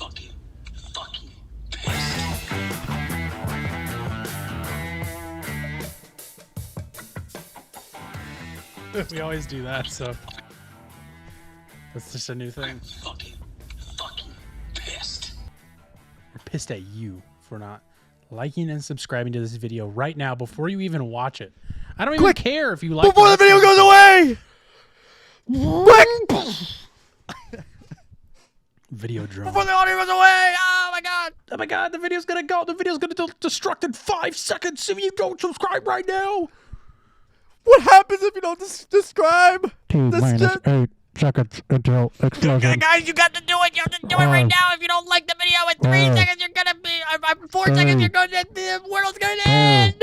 fucking We always do that, so that's just a new thing. fucking pissed. We're pissed at you for not liking and subscribing to this video right now before you even watch it. I don't even care if you like before the video goes away. Quick! Video drone. Before the audio goes away! Oh my god! Oh my god, the video's gonna go. The video's gonna destruct in 5 seconds if you don't subscribe right now. What happens if you don't subscribe? T-8 seconds until explosion. Guys, you got to do it. You have to do it right now. If you don't like the video in 3 seconds, you're gonna be. 4 seconds, you're gonna. The world's gonna end.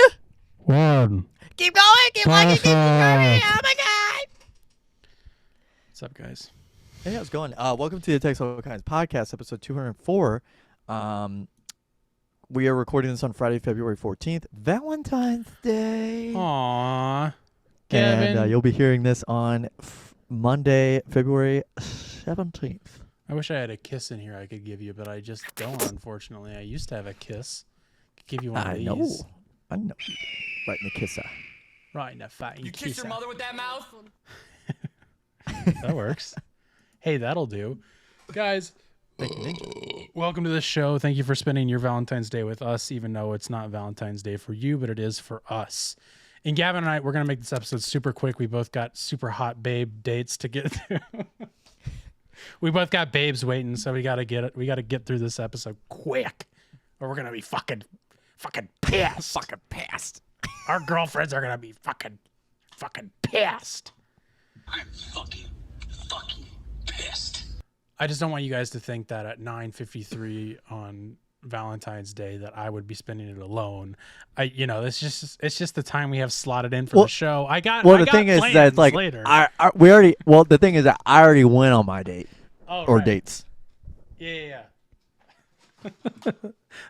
1. Keep going. Keep liking. Keep subscribing. Oh my god! What's up, guys? Hey, how's it going? Welcome to the Text All Kinds podcast, episode 204. We are recording this on Friday, February 14th, Valentine's Day. Aww. Gavin. And you'll be hearing this on Monday, February 17th. I wish I had a kiss in here I could give you, but I just don't, unfortunately. I used to have a kiss. Could give you one of these. I know. Right in the kisser. Right in the fucking You kiss your mother with that mouth? That works. Hey, that'll do. Guys, welcome to the show. Thank you for spending your Valentine's Day with us, even though it's not Valentine's Day for you, but it is for us. And Gavin and I, we're going to make this episode super quick. We both got super hot babe dates to get through. We both got babes waiting, so we got to get through this episode quick, or we're going to be fucking pissed. Fucking pissed. Our girlfriends are going to be fucking pissed. I'm fucking pissed. I just don't want you guys to think that at 9:53 on Valentine's Day that I would be spending it alone. It's just the time we have slotted in for the show. The thing is that like later. the thing is that I already went on my date Right. dates. Yeah.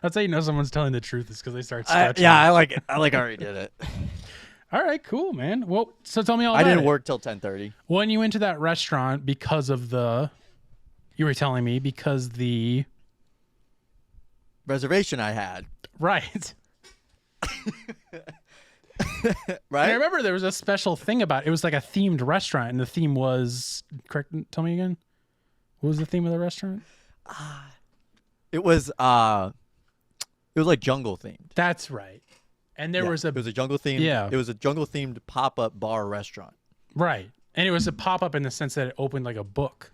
That's how you know someone's telling the truth, is because they start stretching. I like it. I already did it. All right, cool, man. Well, so tell me all about I didn't it. work till 10:30. When you went to that restaurant because of you were telling me because the Reservation I had. right. Right? And I remember there was a special thing about it. It was like a themed restaurant, and the theme was tell me again. What was the theme of the restaurant? It was like jungle themed. That's right. And there was it was a jungle themed. Yeah. It was a jungle themed pop-up bar restaurant. right. And it was a pop-up in the sense that it opened like a book.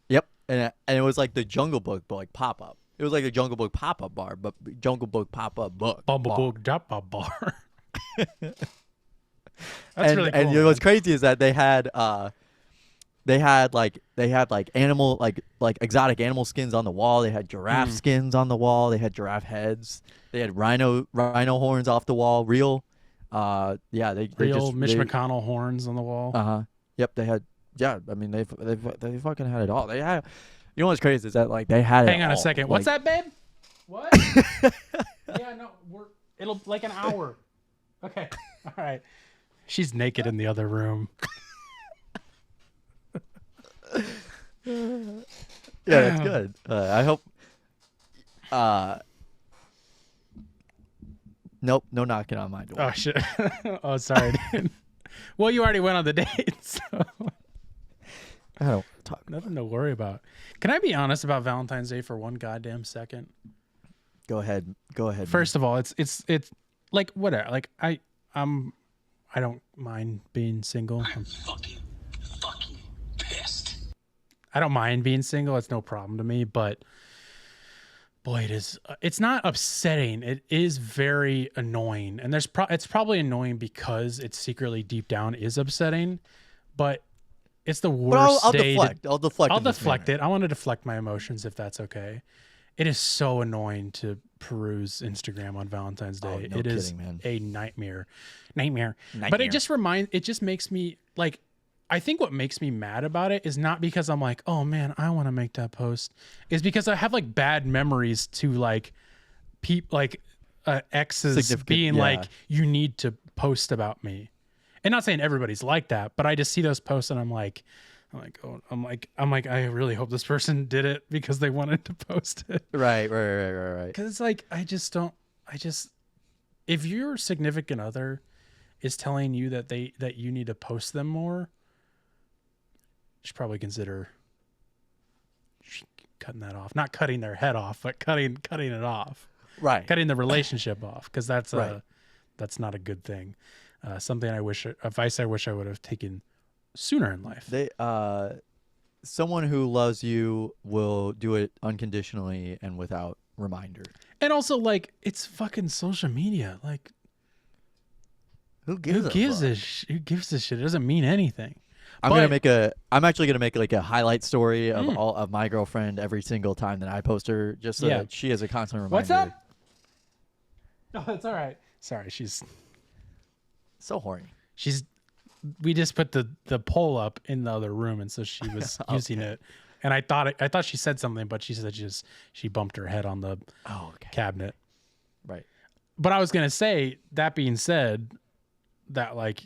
Yep. And it was like the Jungle Book, but like pop-up. It was like a Jungle Book pop-up bar, but Jungle Book pop-up book. Bumblebook Joppa Bar. That's really cool. And you know what's crazy is that they had animal like exotic animal skins on the wall. They had giraffe skins on the wall. They had giraffe heads. They had rhino horns off the wall. Real Mitch McConnell horns on the wall. Yep, they had. Yeah, I mean they fucking had it all. They had. You know what's crazy is that like they had. Hang on a second. What's that, babe? What? Yeah, no, it'll like an hour. Okay, all right. She's naked in the other room. Yeah, that's good. I hope. Nope, no knocking on my door. Oh shit. Oh, sorry, dude. Well, you already went on the date, so I don't talk. nothing to worry about. Can I be honest about Valentine's Day for one goddamn second? Go ahead. First of all, it's like whatever. Like I don't mind being single. I'm fucking pissed. I don't mind being single. It's no problem to me, but boy, it's not upsetting. It is very annoying. And it's probably annoying because it secretly deep down is upsetting, but it's the worst I'll day. deflect. I'll deflect it. I want to deflect my emotions if that's okay. It is so annoying to peruse Instagram on Valentine's Day. No it is kidding, man. a nightmare. But it just makes me like, I think what makes me mad about it is not because I'm like, oh man, I want to make that post. Is because I have like bad memories to like exes being like, you need to post about me. And not saying everybody's like that, but I just see those posts and I'm like, I'm like, oh, I'm like, I really hope this person did it because they wanted to post it. Right. Because it's like, if your significant other is telling you that you need to post them more, you should probably consider cutting that off. Not cutting their head off, but cutting it off. Right. Cutting the relationship off, because that's Right. that's not a good thing. Something advice I wish I would have taken sooner in life. They someone who loves you will do it unconditionally and without reminder. And also, like, it's fucking social media. Like, Who gives who a gives fuck? who gives this shit? It doesn't mean anything. I'm actually gonna make like a highlight story of all of my girlfriend every single time that I post her, just so that she has a constant reminder. What's up? Oh, that's all right. Sorry, she's So horny. we just put the poll up in the other room, and so she was using it. And I thought she said something, but she said she bumped her head on the cabinet. Right. But I was gonna say, that being said, that like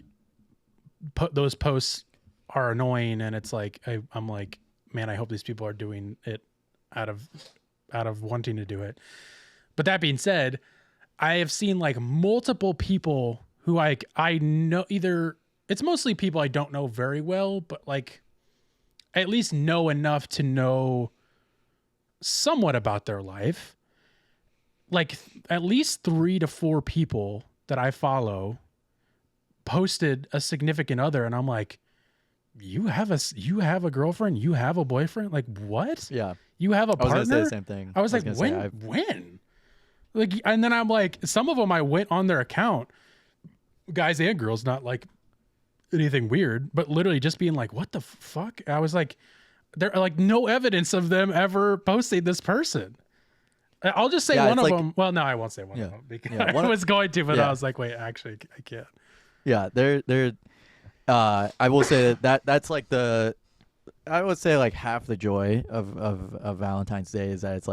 those posts are annoying, and it's like I'm like, man, I hope these people are doing it out of wanting to do it. But that being said, I have seen like multiple people who like I know, either it's mostly people I don't know very well, but like I at least know enough to know somewhat about their life. Like at least 3 to 4 people that I follow posted a significant other, and I'm like, you have a girlfriend, you have a boyfriend, like what? Yeah. You have a I was partner? gonna say the same thing. I was like, gonna say, when? Like, and then I'm like, some of them I went on their account, guys and girls, not like anything weird, but literally just being like, what the fuck? I was like, there are like no evidence of them ever posting this person. I'll just say one of them. Well, no, I won't say one of them because I was going to, but I was like, wait, actually, I can't. Yeah, they're. I will say that's like I would say like half the joy of Valentine's Day is that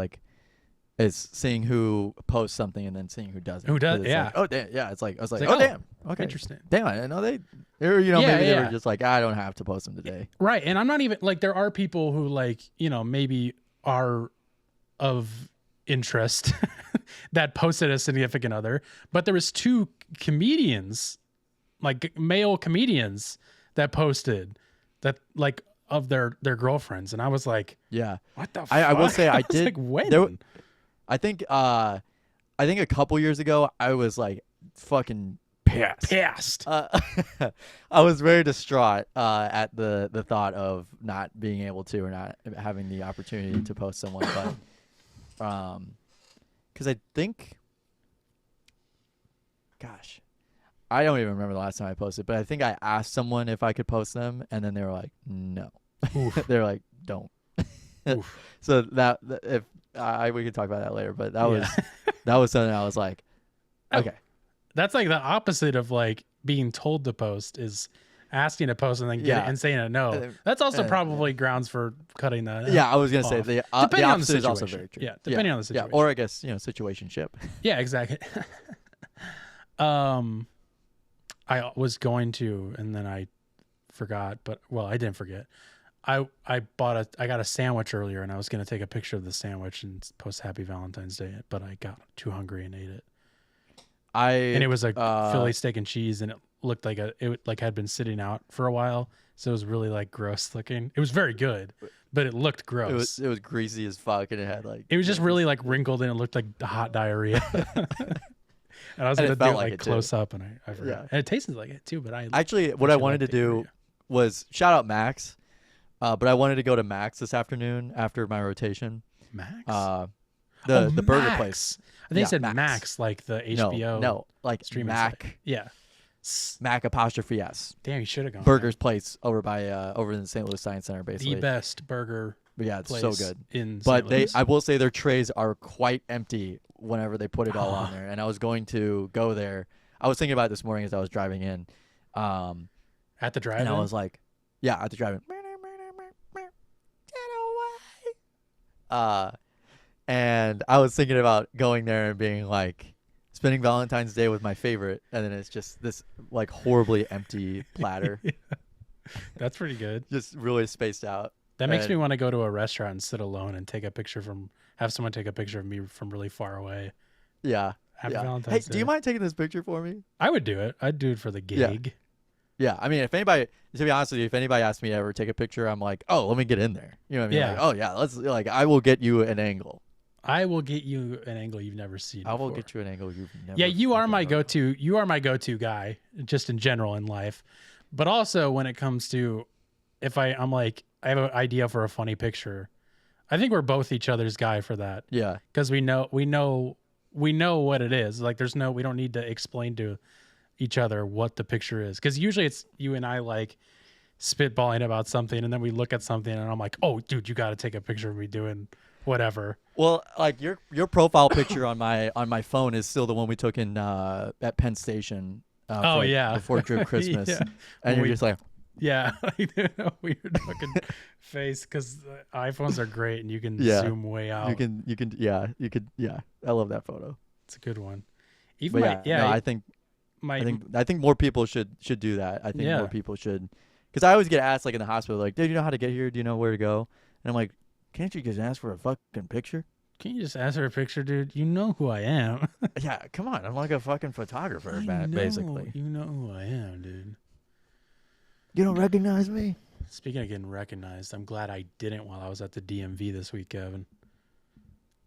it's seeing who posts something and then seeing who doesn't. Who does? It's Yeah. Like, oh damn. Yeah. It's like I was like, like, oh oh, damn. Okay. Interesting. Damn. I didn't know they. Or, maybe they were just like, I don't have to post them today. Right. And I'm not even like, there are people who like, maybe are of interest that posted a significant other, but there was 2 comedians, like male comedians, that posted that like of their girlfriends, and I was like, Yeah. what the fuck? I will say I was did. like, when? I think a couple years ago I was like fucking pissed. I was very distraught at the thought of not being able to, or not having the opportunity to post someone, but because I think, gosh, I don't even remember the last time I posted, but I think I asked someone if I could post them, and then they were like, no. They're like, don't. So that if we could talk about that later, but that was something I was like, okay. That's like the opposite of like being told to post, is asking to post and then getting and saying a no. That's also probably grounds for cutting that. Yeah, I was gonna say off. the Depending on the opposite is also situation. very true. Yeah, depending on the situation. Yeah, or I guess situationship. Yeah, exactly. I was going to, and then I forgot, but I didn't forget. I got a sandwich earlier, and I was going to take a picture of the sandwich and post Happy Valentine's Day, but I got too hungry and ate it. And it was like Philly steak and cheese, and it looked like it had been sitting out for a while, so it was really like gross looking. It was very good, but it looked gross. It was greasy as fuck, and it had like. It was just really like wrinkled, and it looked like hot diarrhea. And I was gonna do it like close up, and I forgot. Yeah. And it tasted like it too, but what I wanted to do was shout out Max, but I wanted to go to Max this afternoon after my rotation. Max, the burger Max. place. I think it said Max, like the HBO. No, like streaming Mac. site. Yeah. Mac apostrophe S. Damn, you should have gone. Burgers place over in the St. Louis Science Center, basically. The best burger. But yeah, it's place so good. But I will say their trays are quite empty whenever they put it all on there. And I was going to go there. I was thinking about it this morning as I was driving in. At the drive-in? And I was like, yeah, at the drive-in. And I was thinking about going there and being like, spending Valentine's Day with my favorite, and then it's just this like horribly empty platter. That's pretty good. Just really spaced out. That makes And- me want to go to a restaurant and sit alone and have someone take a picture of me from really far away. Yeah. Happy yeah. Hey, Valentine's do you Day. mind taking this picture for me? I would do it. I'd do it for the Yeah. gig. Yeah, I mean, if anybody, to be honest with you, if anybody asks me to ever take a picture, I'm like, oh, let me get in there. You know what I mean? Yeah. Like, oh yeah, let's like, I will get you an angle. I will get you an angle you've never seen. I will before. get you an angle you've never. Yeah, you are fucking my heard of. go-to. You are my go-to guy, just in general in life. But also when it comes to, if I'm like, I have an idea for a funny picture. I think we're both each other's guy for that Yeah, because we know what it is. Like, we don't need to explain to each other what the picture is, because usually it's you and I like spitballing about something, and then we look at something, and I'm like, oh, dude, you got to take a picture of me doing whatever. well, like your profile picture on my phone is still the one we took in at Penn Station. Oh, for, yeah. before Drip Christmas, Yeah. and you're We- just like, Yeah, I did a weird fucking face because iPhones are great and you can Yeah. zoom way out. you can, yeah. I love that photo. It's a good one. Even But no, I think my I think more people should do that. I think Yeah. more people should, because I always get asked like in the hospital, like, "Dude, you know how to get here? Do you know where to go?" And I'm like, "Can't you just ask for a fucking picture?" can you just ask her a picture, dude? You know who I am. Yeah, come on. I'm like a fucking photographer, I know, basically. you know who I am, dude. You don't recognize me? Speaking of getting recognized, I'm glad I didn't while I was at the DMV this week, Gavin.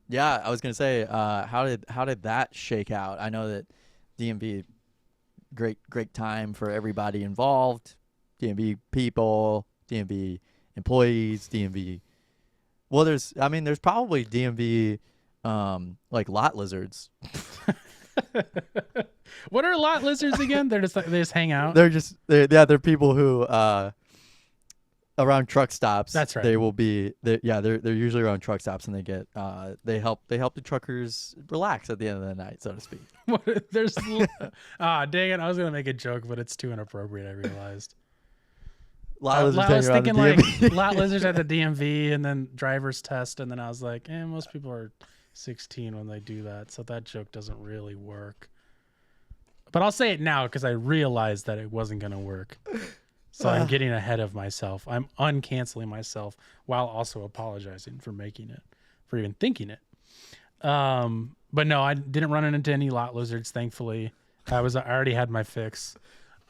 Yeah, I was gonna say, how did that shake out? I know that DMV, great time for everybody involved. DMV people, DMV employees, DMV. Well, there's probably DMV, like lot lizards. What are lot lizards again? They just hang out. They're people who around truck stops. That's right. They will be they're usually around truck stops, and they get they help the truckers relax at the end of the night, so to speak. There's dang it! I was gonna make a joke, but it's too inappropriate. I realized. Lot I lizards was hang around the thinking like DMV. lot lizards at the DMV and then driver's test, and then I was like, most people are 16 when they do that, so that joke doesn't really work. But I'll say it now because I realized that it wasn't gonna work. So I'm getting ahead of myself. I'm uncanceling myself while also apologizing for making it, for even thinking it. But no, I didn't run into any lot lizards, thankfully. I already had my fix.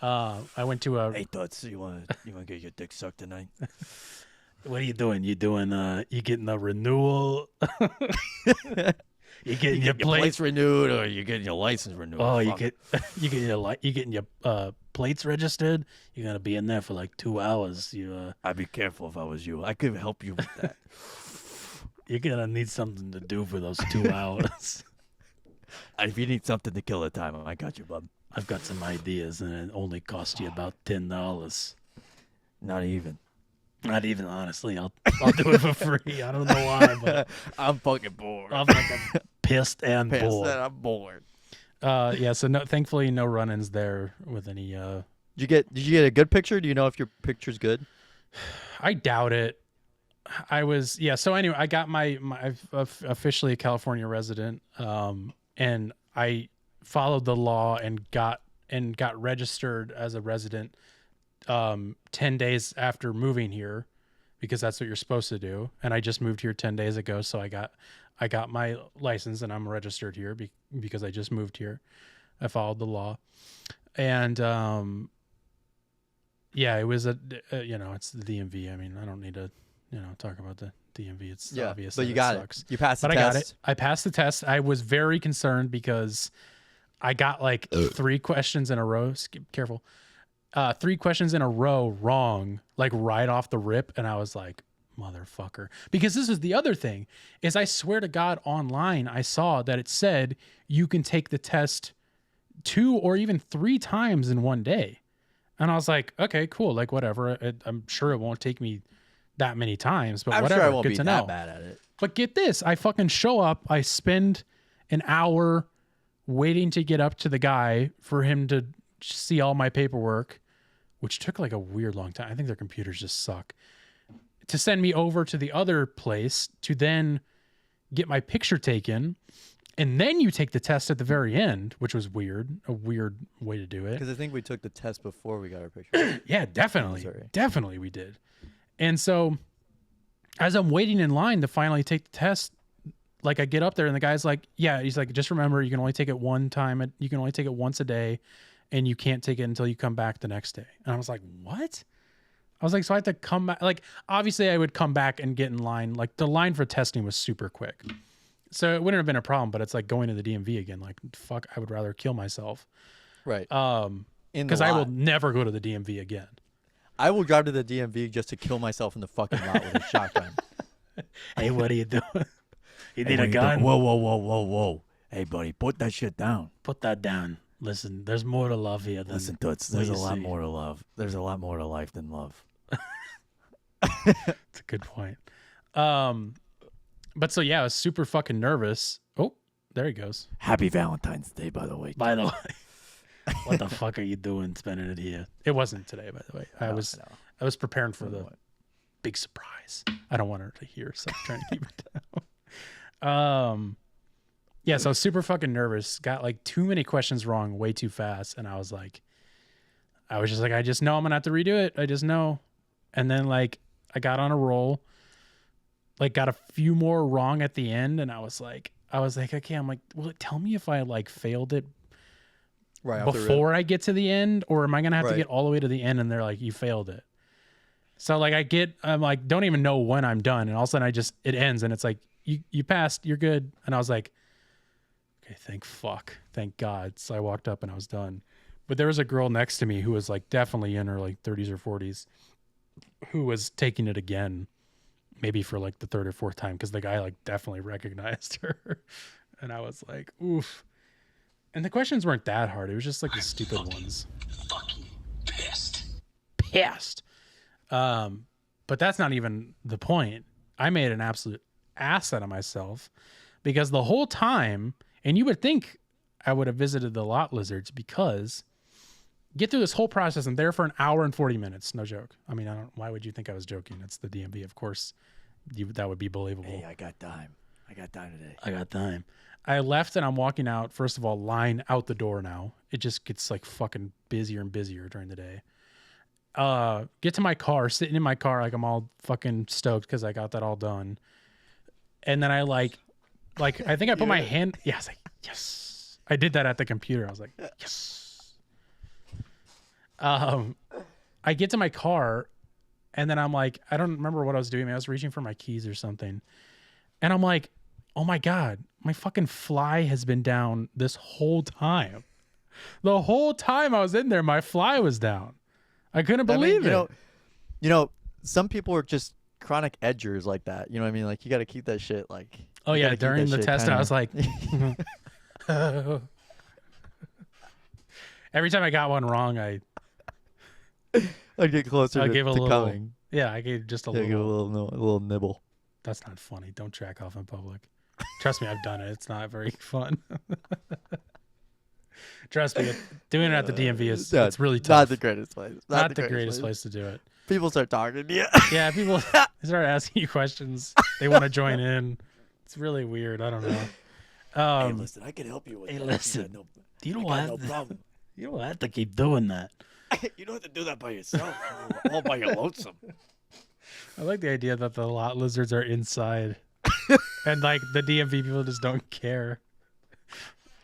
I went to a. Hey, Toots, you wanna get your dick sucked tonight? What are you doing? You getting a renewal? You getting your plates? renewed, or you getting your license renewed? Oh, you Fuck. getting your plates registered? You're gonna be in there for like 2 hours. I'd be careful if I was you. I could help you with that. You're gonna need something to do for those 2 hours. If you need something to kill the time, I got you, bub. I've got some ideas, and it only cost you about $10. Not even. Not even, honestly. I'll do it for free. I don't know why, but I'm fucking bored. I'm fucking pissed and Pissed bored. that I'm bored. Yeah. So thankfully, no run-ins there with any. Did you get a good picture? Do you know if your picture's good? I doubt it. So anyway, I got my officially a California resident, and I followed the law and got registered as a resident 10 days after moving here, because that's what you're supposed to do. And I just moved here 10 days ago, so I got my license and I'm registered here because I just moved here. I followed the law, and yeah, it was it's the DMV. I mean, I don't need to talk about the DMV. It's obvious. but that you got sucks. it. You passed the But test. I got it. I passed the test. I was very concerned because I got like 3 questions in a row. Careful. 3 questions in a row wrong, like right off the rip. And I was like, motherfucker. Because this is the other thing, is I swear to God, online, I saw that it said you can take the test 2 or even 3 times in one day. And I was like, okay, cool. Like, whatever. I'm sure it won't take me that many times, but I'm whatever. sure I won't Good be to that know. bad at it. But get this, I fucking show up, I spend an hour waiting to get up to the guy for him to see all my paperwork, which took like a weird long time. I think their computers just suck. To send me over to the other place to then get my picture taken. and then you take the test at the very end, which was a weird way to do it. Because I think we took the test before we got our picture. Yeah, definitely. Sorry. Definitely we did. And so as I'm waiting in line to finally take the test, like I get up there and the guy's like, yeah, he's like, just remember, you can only take it one time. You can only take it once a day and you can't take it until you come back the next day. And I was like, what? I was like, so I have to come back. Like, obviously I would come back and get in line. Like the line for testing was super quick. So it wouldn't have been a problem, but it's like going to the DMV again. Like, fuck, I would rather kill myself. Right. Because I will never go to the DMV again. I will drive to the DMV just to kill myself in the fucking lot with a shotgun. Hey, what are you doing? You need Hey, a gun? Whoa. Hey, buddy, put that shit down. Put that down. Listen, there's more to love here than Listen, Toots, what there's you a lot see. more to love. There's a lot more to life than love. That's a good point. But so yeah, I was super fucking nervous. Oh, there he goes. Happy Valentine's Day, by the way. By the way, what the fuck are you doing spending it here? It wasn't today, by the way. I was preparing for the big surprise. I don't want her to hear, so I'm trying to keep it down. Yeah, so I was super fucking nervous. Got like too many questions wrong way too fast, and I was just like, I just know I'm gonna have to redo it. I just know. And then like I got on a roll, like got a few more wrong at the end, and I was like, okay, I'm like, will it tell me if I like failed it Right off the rip. before I get to the end, or am I gonna have to Right. get all the way to the end and they're like, you failed it? So like I'm like, don't even know when I'm done, and all of a sudden it ends and it's like, you passed, you're good. And I was like, okay, thank God. So I walked up and I was done. But there was a girl next to me who was like definitely in her like 30s or 40s who was taking it again, maybe for like the third or fourth time, because the guy like definitely recognized her. And I was like, oof. And the questions weren't that hard. It was just like the stupid ones. Fucking pissed. Pissed. But that's not even the point. I made an absolute ass out of myself because the whole time, and you would think I would have visited the lot lizards, because get through this whole process and there for an hour and 40 minutes. No joke. I mean, why would you think I was joking? It's the DMV. Of course, that would be believable. Hey, I got time. I got time today. I got time. I left and I'm walking out. First of all, line out the door now. It just gets like fucking busier and busier during the day. Get to my car, sitting in my car like I'm all fucking stoked because I got that all done. And then I like I think I put my hand. Yeah, I was like, yes. I did that at the computer. I was like, yes. I get to my car, and then I'm like, I don't remember what I was doing. I was reaching for my keys or something, and I'm like, oh my God, my fucking fly has been down this whole time. The whole time I was in there, my fly was down. I couldn't believe it. You know, some people are just chronic edgers like that. You know what I mean? Like, you got to keep that shit like. Oh you yeah, gotta keep during that the shit test, kinda- I was like, every time I got one wrong, I get closer gave a to little. coming. Yeah, I gave just a Yeah, give a little. little nibble. That's not funny. Don't jack off in public. Trust me, I've done it. It's not very fun. Trust me, doing it at the DMV is Yeah, it's really tough. Not the greatest place. Not the greatest place to do it. People start talking to you. Yeah, people start asking you questions. They want to join in. It's really weird. I don't know. Hey, listen, I can help you with hey, that. listen, you don't I have got no problem. you don't have to keep doing that. You don't have to do that by yourself. All by your lonesome. I like the idea that the lot lizards are inside, and like the DMV people just don't care.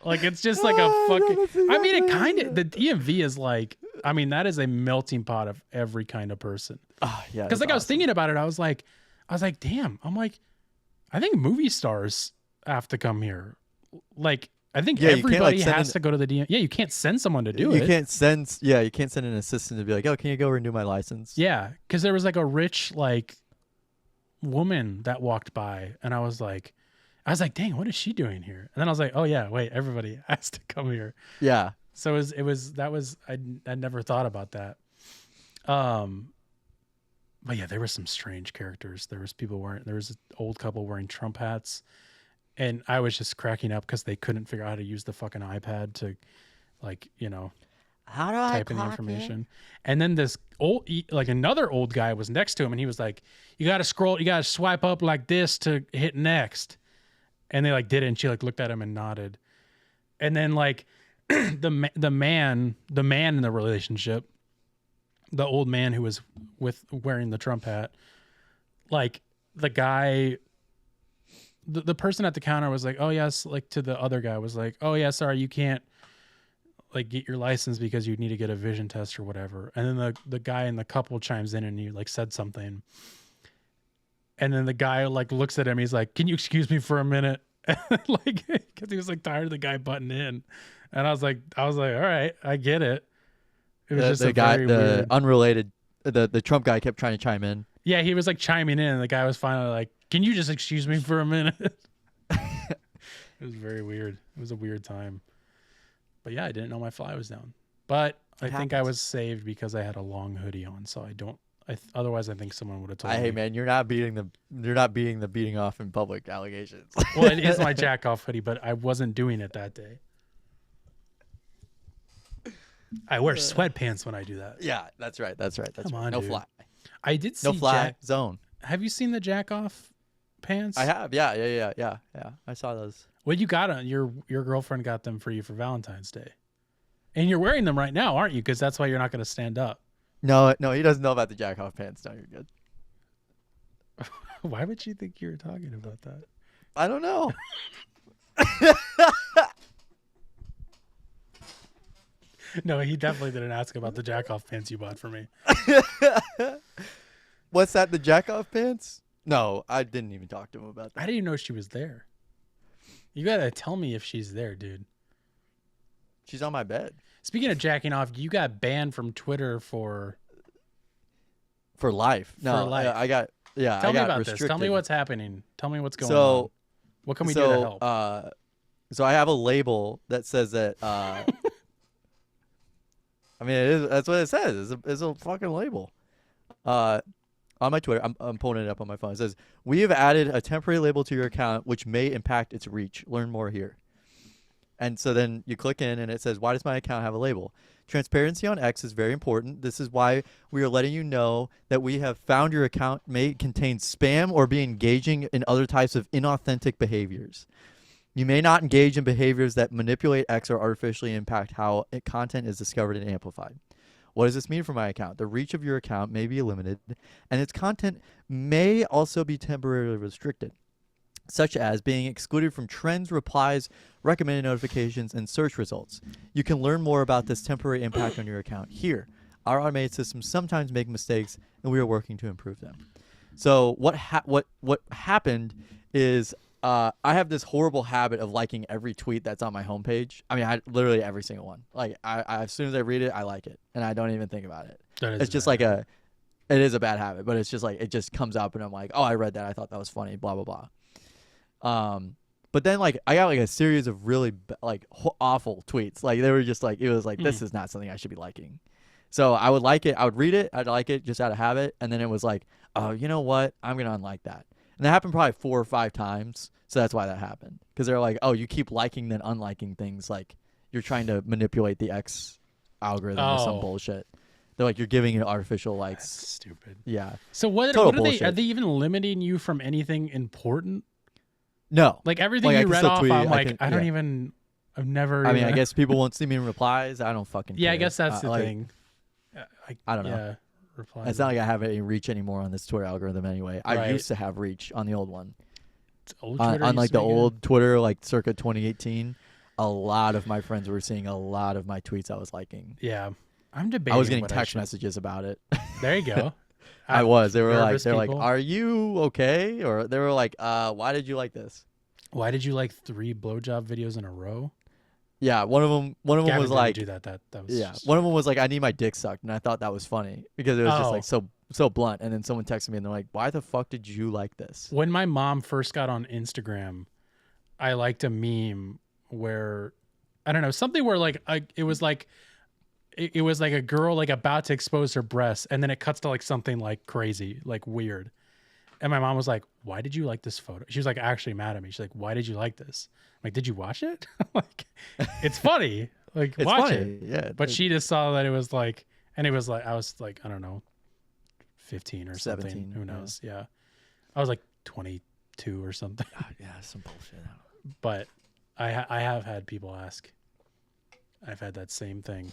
Like it's just like a fucking. I mean, it kind of. The DMV is like. I mean, that is a melting pot of every kind of person. Yeah. Because like I was thinking about it, I was like, damn. I'm like, I think movie stars have to come here. Like, I think Yeah, you can't, everybody like, send has in- to go to the DMV. Yeah, you can't send someone to do You it. can't send. Yeah, you can't send an assistant to be like, oh, can you go renew my license? Yeah, because there was like a rich like woman that walked by, and I was like, dang, what is she doing here? And then I was like, oh yeah, wait, everybody has to come here. Yeah. So I never thought about that. But yeah, there were some strange characters. There was an old couple wearing Trump hats, and I was just cracking up because they couldn't figure out how to use the fucking iPad to, like, How do I type in the clock information. And then this another old guy was next to him, and he was like, you got to swipe up like this to hit next. And they like did it, and she like looked at him and nodded. And then like the man in the relationship, the old man who was wearing the Trump hat, like the guy, the person at the counter was like, oh yes, like to the other guy was like, oh yeah, sorry, you can't like get your license because you need to get a vision test or whatever. And then the guy in the couple chimes in and he like said something. And then the guy like looks at him. He's like, "Can you excuse me for a minute?" Like, because he was like tired of the guy butting in. And I was like, all right, I get it. It was just the a guy, very the weird. Unrelated, the Trump guy kept trying to chime in. Yeah, he was like chiming in, and the guy was finally like, "Can you just excuse me for a minute?" It was very weird. It was a weird time. But yeah, I didn't know my fly was down. But I think I was saved because I had a long hoodie on, so I don't. Otherwise, I think someone would have told me. Hey man, you're not beating the beating off in public allegations. Well, it is my jack off hoodie, but I wasn't doing it that day. I wear sweatpants when I do that. Yeah, that's right. That's Come right. on, No dude. fly. I did see No fly Jack. zone. Have you seen the jack off pants? I have. Yeah. I saw those. Well, you got them. Your girlfriend got them for you for Valentine's Day, and you're wearing them right now, aren't you? Because that's why you're not going to stand up. No, he doesn't know about the jack off pants. No, you're good. Why would you think you were talking about that? I don't know. No, he definitely didn't ask about the jack off pants you bought for me. What's that? The jack off pants? No, I didn't even talk to him about I that. didn't even know she was there. You got to tell me if she's there, dude. She's on my bed. Speaking of jacking off, you got banned from Twitter for life. No, For life. I got. Yeah, Tell I me got about restricted. this. Tell me what's happening. Tell me what's going on. So, What can we do to help? So I have a label that says that. I mean, it is. That's what it says. It's a fucking label. On my Twitter, I'm pulling it up on my phone. It says, "We have added a temporary label to your account, which may impact its reach. Learn more here." And so then you click in, and it says, "Why does my account have a label?" Transparency on X is very important. This is why we are letting you know that we have found your account may contain spam or be engaging in other types of inauthentic behaviors. You may not engage in behaviors that manipulate X or artificially impact how content is discovered and amplified. What does this mean for my account? The reach of your account may be limited, and its content may also be temporarily restricted, such as being excluded from trends, replies, recommended notifications, and search results. You can learn more about this temporary impact on your account here. Our automated systems sometimes make mistakes, and we are working to improve them. So what happened is I have this horrible habit of liking every tweet that's on my homepage. I mean, literally every single one. Like, I as soon as I read it, I like it, and I don't even think about it. It's just like it is a bad habit, but it's just like it just comes up, and I'm like, oh, I read that, I thought that was funny, blah blah blah. But then like I got like a series of really awful tweets. Like they were just like, it was like, this is not something I should be liking. So I would like it. I would read it. I'd like it just out of habit. And then it was like, oh, you know what? I'm going to unlike that. And that happened probably 4 or 5 times. So that's why that happened. Because they're like, oh, you keep liking then unliking things. Like you're trying to manipulate the X algorithm or some bullshit. They're like, you're giving it artificial likes. That's stupid. Yeah. So what are they? Are they even limiting you from anything important? No. Like everything Like, I you can read still off, tweet, I'm like, can- I don't yeah. even. I've never. I mean, even- I guess people won't see me in replies. I don't fucking Yeah, I care. guess that's the like, thing. I don't know. Yeah, replies. It's not like I have any reach anymore on this Twitter algorithm anyway. I Right. used to have reach on the old one. Old On Twitter like used the to be good. old Twitter, like circa 2018, a lot of my friends were seeing a lot of my tweets I was liking. Yeah, I'm debating. I was getting what I text should- messages about it. There you go. I was. They were like, Nervous they're like, people. "Are you okay?" Or they were like, "Why did you like this?" Why did you like 3 blowjob videos in a row? Yeah, one of them Gavin was didn't like, do that. That was yeah, just- one of them was like, "I need my dick sucked," and I thought that was funny because it was just Oh. like so blunt. And then someone texted me and they're like, "Why the fuck did you like this?" When my mom first got on Instagram, I liked a meme where I don't know, something where like it was like a girl like about to expose her breasts, and then it cuts to like something like crazy, like weird. And my mom was like, "Why did you like this photo?" She was like actually mad at me. She's like, "Why did you like this?" I'm like, "Did you watch it?" Like, it's funny. Like, It's watch funny, it. yeah. But she just saw that it was like, and it was like, I was like, I don't know, 15 or something. 17, Who yeah. knows? Yeah. I was like 20, 2 or something. Yeah, some bullshit. But I have had people ask. I've had that same thing.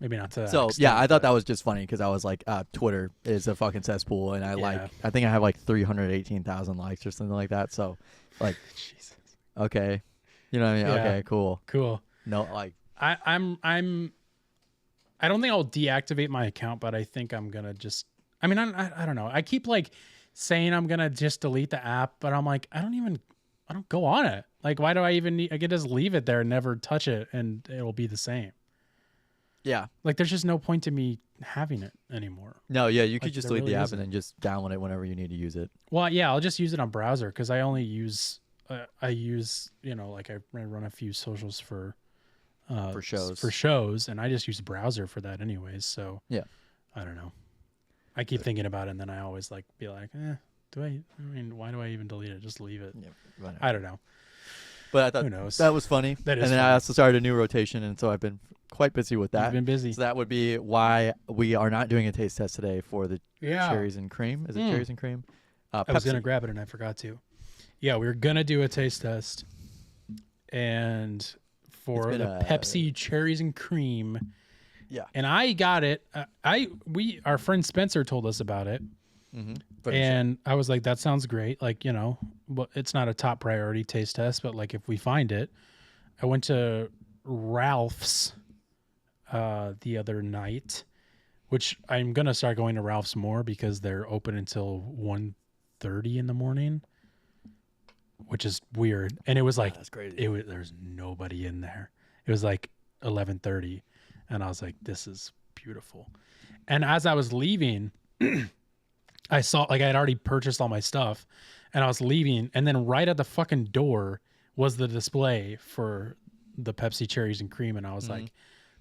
Maybe not to that So extent, yeah, I thought but that was just funny because I was like, Twitter is a fucking cesspool, and Yeah. I think I have like 318,000 likes or something like that. So, like, Jesus. okay, you know what I mean? Yeah. Okay, cool. Cool. No, like, I'm I don't think I'll deactivate my account, but I think I'm gonna just. I mean, I don't know. I keep like saying I'm gonna just delete the app, but I'm like, I don't go on it. Like, why do I even need? I could just leave it there and never touch it, and it'll be the same. yeah, Like, there's just no point to me having it anymore. no, yeah, you could Like, just there delete the really app isn't. and then just download it whenever you need to use it. Well, yeah, I'll just use it on browser because I only use. I use, like I run a few socials for shows, and I just use browser for that anyways. So Yeah. I don't know. I keep thinking about it, and then I always like be like, I mean, why do I even delete it? Just leave it. Yeah, whatever. I don't know. But I thought Who knows? that was funny. That is and then funny. I also started a new rotation, and so I've been quite busy with You've that. been busy. So that would be why we are not doing a taste test today for the Yeah. cherries and cream. Is it cherries and cream? I was gonna Pepsi. grab it and I forgot to. Yeah, we were gonna do a taste test, and for It's the been Pepsi cherries and cream. Yeah. And I got it. Our friend Spencer told us about it, and I was like, that sounds great. Like, but it's not a top priority taste test, but like if we find it, I went to Ralph's the other night, which I'm gonna start going to Ralph's more because they're open until 1:30 in the morning, which is weird. And it was like that's crazy. there's nobody in there. It was like 11:30. And I was like, this is beautiful. And as I was leaving, I saw, like, I had already purchased all my stuff and I was leaving. And then right at the fucking door was the display for the Pepsi cherries and cream. And I was like,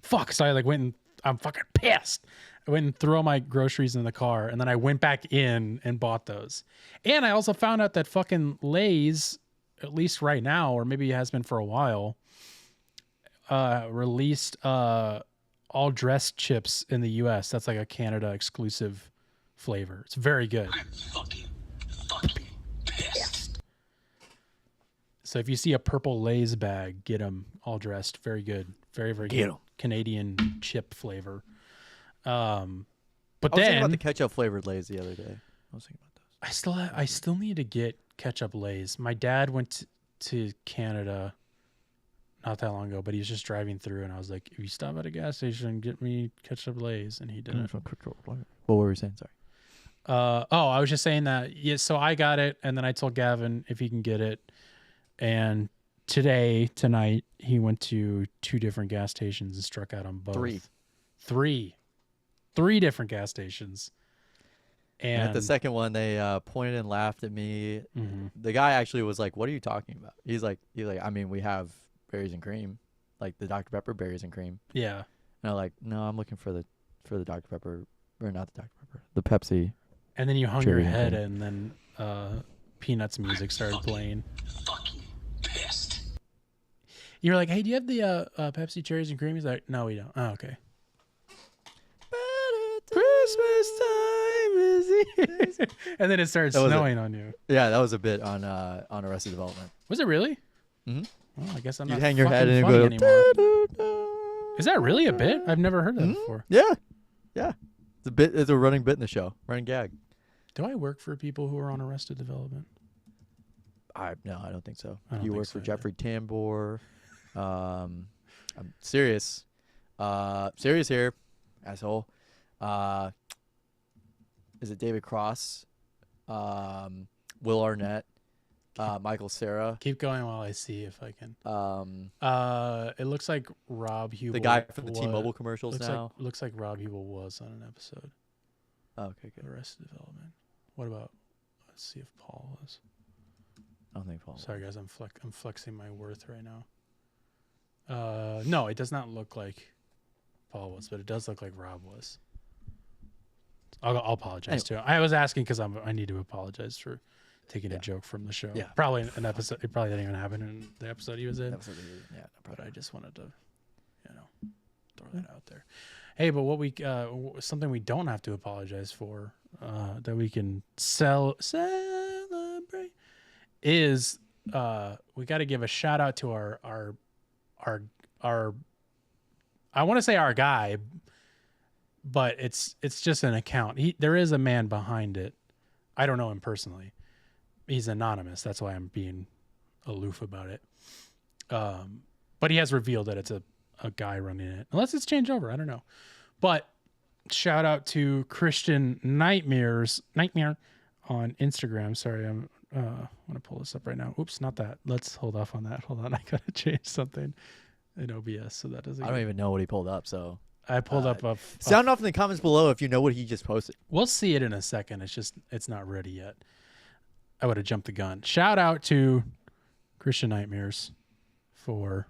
fuck. So I like went and I'm fucking pissed. I went and threw all my groceries in the car. And then I went back in and bought those. And I also found out that fucking Lay's, at least right now, or maybe it has been for a while, released, all dressed chips in the US. That's like a Canada exclusive flavor. It's very good. I'm fucking pissed. So if you see a purple Lay's bag, get them all dressed. Very good. Very, very Get good. 'em. Canadian chip flavor. But I was thinking then about the ketchup flavored Lay's the other day. I was thinking about those. I still need to get ketchup Lay's. My dad went to Canada not that long ago, but he was just driving through and I was like, if you stop at a gas station, get me ketchup Lay's, and he did it. What were we saying? Sorry. I was just saying that. Yeah, so I got it, and then I told Gavin if he can get it. And tonight, he went to 2 different gas stations and struck out on both. Three different gas stations. And at the second one, they pointed and laughed at me. Mhm. The guy actually was like, "What are you talking about?" He's like, I mean, we have berries and cream, like the Dr. Pepper berries and cream. Yeah. And I'm like, no, I'm looking for the Dr. Pepper, or not the Dr. Pepper, the Pepsi. And then you hung Cherry your and head, cream. and then Peanuts music started playing. Fucking pissed. You were like, hey, do you have the Pepsi cherries and cream? He's like, no, we don't. Oh, okay. Christmas time is here. And then it started That was it. snowing on you. Yeah, that was a bit on Arrested Development. Was it really? Mhm. Well, I guess I'm You'd not hang your head fucking and funny go. anymore. Is that really a bit? I've never heard that before. Yeah, yeah. It's a bit. It's a running bit in the show, running gag. Do I work for people who are on Arrested Development? No, I don't think so. I don't You think work so for either. Jeffrey Tambor. I'm serious. Serious here, asshole. Is it David Cross? Will Arnett? Michael Cera? Keep going while I see if I can. Um, It looks like Rob Hubel. the guy from the T-Mobile commercials looks now. looks like Rob Hubel was on an episode Oh, okay, good. of Arrested Development. What about? Let's see if Paul was. I don't think Paul. Sorry guys, I'm flexing my worth right now. No, it does not look like Paul was, but it does look like Rob was. I'll apologize too. I was asking because I need to apologize for taking a joke from the show. Yeah. Probably an episode. It probably didn't even happen in the episode he was in. Yeah, no But problem. I just wanted to, throw that out there. Hey, but what we something we don't have to apologize for, that we can celebrate, is we got to give a shout out to our I want to say our guy, but it's just an account. There is a man behind it. I don't know him personally. He's anonymous. That's why I'm being aloof about it. But he has revealed that it's a guy running it. Unless it's changed over. I don't know. But shout out to Christian Nightmare on Instagram. Sorry, I'm want to pull this up right now. Oops, not that. Let's hold off on that. Hold on. I got to change something in OBS so that doesn't. I don't even know what he pulled up, so. I pulled up a Sound off in the comments below if you know what he just posted. We'll see it in a second. It's not ready yet. I would have jumped the gun. Shout out to Christian Nightmares for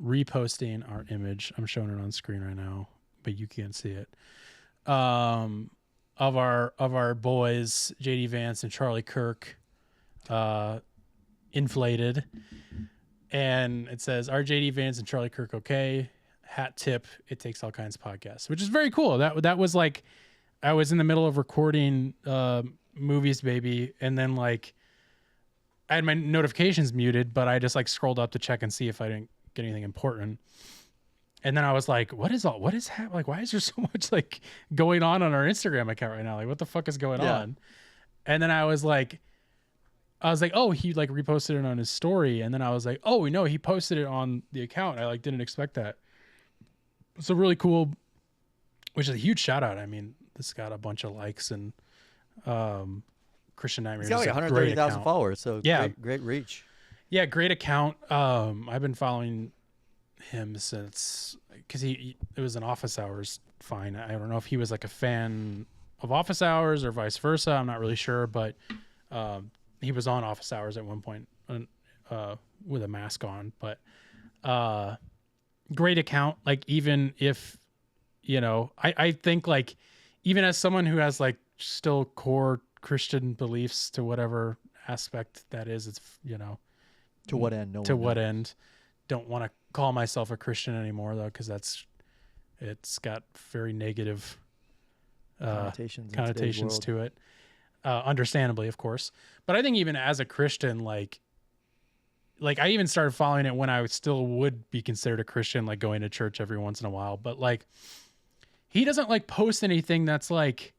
reposting our image. I'm showing it on screen right now, but you can't see it. Of our boys, JD Vance and Charlie Kirk, inflated. And it says, "Are JD Vance and Charlie Kirk okay? Hat tip, It Takes All Kinds podcast," which is very cool. That was like, I was in the middle of recording Movies Baby, and then like I had my notifications muted, but I just like scrolled up to check and see if I didn't get anything important. And then I was like, what is happening? Like, why is there so much like going on our Instagram account right now? Like, what the fuck is going on? And then I was like, oh, he like reposted it on his story. And then I was like, oh, no, he posted it on the account. I like didn't expect that. So really cool, which is a huge shout out. I mean, this got a bunch of likes, and Christian Nightmare. He's got like 130,000 followers, so yeah, great reach. Yeah, great account. I've been following him since, because it was an Office Hours fine. I don't know if he was like a fan of Office Hours or vice versa. I'm not really sure, but he was on Office Hours at one point with a mask on. But great account. Like, even if, I think like, even as someone who has like still core Christian beliefs to whatever aspect that is, it's, to what end? No to one what knows. end? Don't want to call myself a Christian anymore though, because it's got very negative connotations to it. Understandably, of course. But I think even as a Christian, like I even started following it when I still would be considered a Christian, like going to church every once in a while. But like, he doesn't like post anything that's like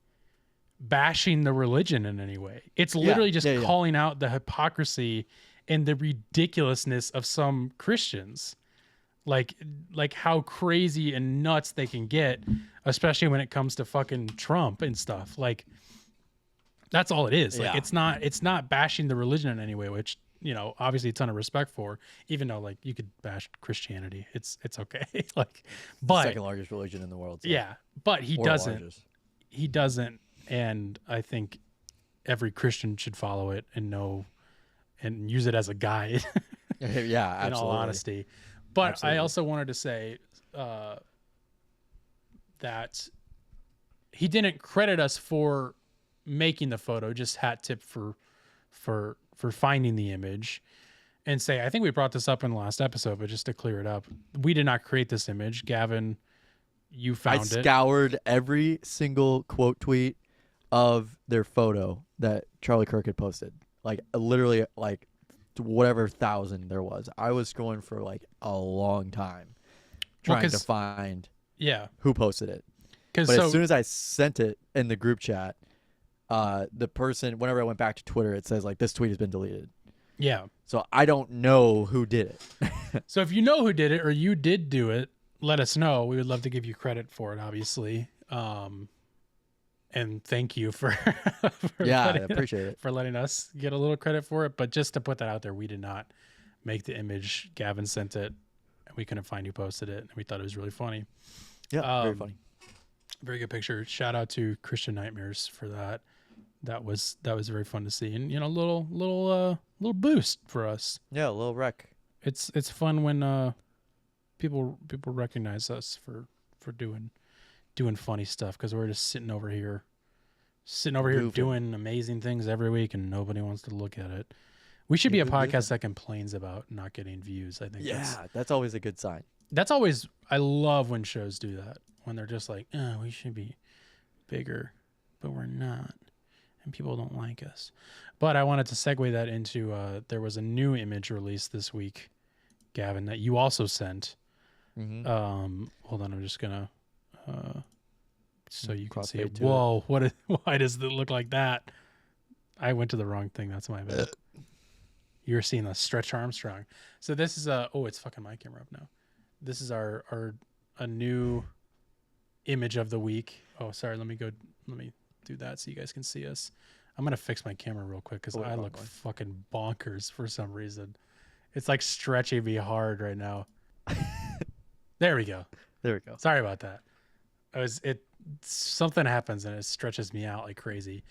bashing the religion in any way. It's literally just calling out the hypocrisy and the ridiculousness of some Christians. Like how crazy and nuts they can get, especially when it comes to fucking Trump and stuff. Like, that's all it is. Like, it's not bashing the religion in any way, which, obviously a ton of respect for, even though like you could bash Christianity. It's okay. Like, but second largest religion in the world. So. Yeah, but he doesn't. Largest. He doesn't. And I think every Christian should follow it and know and use it as a guide. Yeah, absolutely. In all honesty. But Absolutely. I also wanted to say that he didn't credit us for making the photo, just hat tip for finding the image, and say, I think we brought this up in the last episode, but just to clear it up, we did not create this image. Gavin, you found it. I scoured every single quote tweet of their photo that Charlie Kirk had posted. Like, literally, like, whatever 1,000 there was. I was scrolling for like a long time trying to find who posted it. But as soon as I sent it in the group chat, the person, whenever I went back to Twitter, it says like, this tweet has been deleted. Yeah. So I don't know who did it. So if you know who did it, or you did do it, let us know. We would love to give you credit for it, obviously. And thank you for, I appreciate it. For letting us get a little credit for it. But just to put that out there, we did not make the image. Gavin sent it, and we couldn't find who posted it, and we thought it was really funny. Yeah, very funny. Very good picture. Shout out to Christian Nightmares for that. That was very fun to see, and little boost for us. Yeah, a little wreck. It's fun when people recognize us for doing funny stuff, because we're just sitting over here Goofing. doing amazing things every week, and nobody wants to look at it. We should be a podcast that complains about not getting views. I think that's always a good sign. That's always, I love when shows do that, when they're just like, oh, we should be bigger, but we're not. and people don't like us. But I wanted to segue that into there was a new image released this week, Gavin, that you also sent. Mm-hmm. Hold on, I'm just gonna so you can see Crossfade it. to Whoa, why does it look like that? I went to the wrong thing. That's my bad. You're seeing a Stretch Armstrong. So this is it's fucking my camera up now. This is a new image of the week. Oh, sorry. Let me do that so you guys can see us. I'm gonna fix my camera real quick because I look fucking bonkers for some reason. It's like stretching me hard right now. There we go. There we go. Sorry about that. Something happens and it stretches me out like crazy.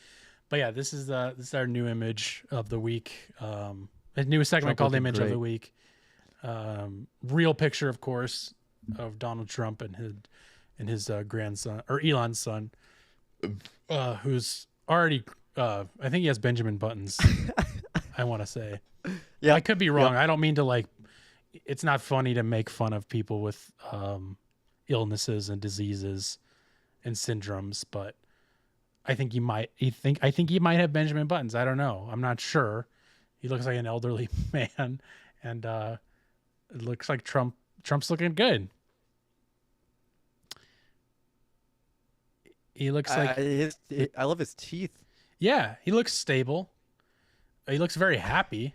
But yeah, this is our new image of the week. A new segment Trump called looking Image of great. the Week. Real picture, of course, of Donald Trump and his grandson or Elon's son, who's already. I think he has Benjamin Buttons. I want to say. Yeah, I could be wrong. Yep. I don't mean to like. It's not funny to make fun of people with illnesses and diseases and syndromes, but I think he might. I think he might have Benjamin Buttons. I don't know. I'm not sure. He looks like an elderly man, and it looks like Trump's looking good. He looks like I love his teeth. yeah. He looks stable. He looks very happy.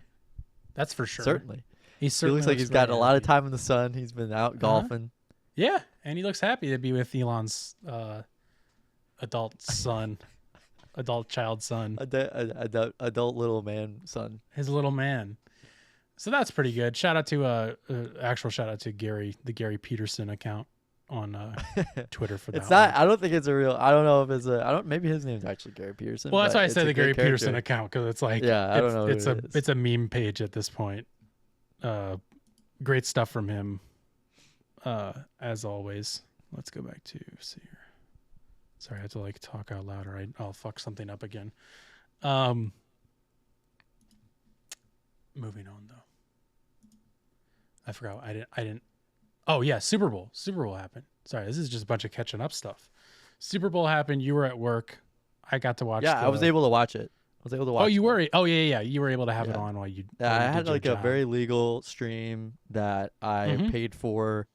That's for sure. Certainly. He He looks like he's got a lot of time in the sun. He's been out golfing. Yeah, and he looks happy to be with Elon's adult son, adult child son, Adult little man son. his little man. So that's pretty good. Shout out to actual shout out to the Gary Peterson account on Twitter for that. It's not. one. I don't think it's a real. I don't know if it's a. I don't. Maybe his name's actually Gary Peterson. Well, that's but why I it's said a the great Gary Peterson character. account because it's like Yeah, I don't know who it is. it's a meme page at this point. Great stuff from him. As always. Let's go back to see here. Sorry, I had to like talk out loud or I'll fuck something up again. Moving on though. I forgot. I didn't. Oh yeah, Super Bowl. Super Bowl happened. Sorry, this is just a bunch of catching up stuff. Super Bowl happened. You were at work. I got to watch. Yeah, I was able to watch it. I was able to watch. Oh, you it. were. Oh yeah. You were able to have it Yeah. on while you. Yeah, while I you had did your like a job. very legal stream that I Mhm. paid for,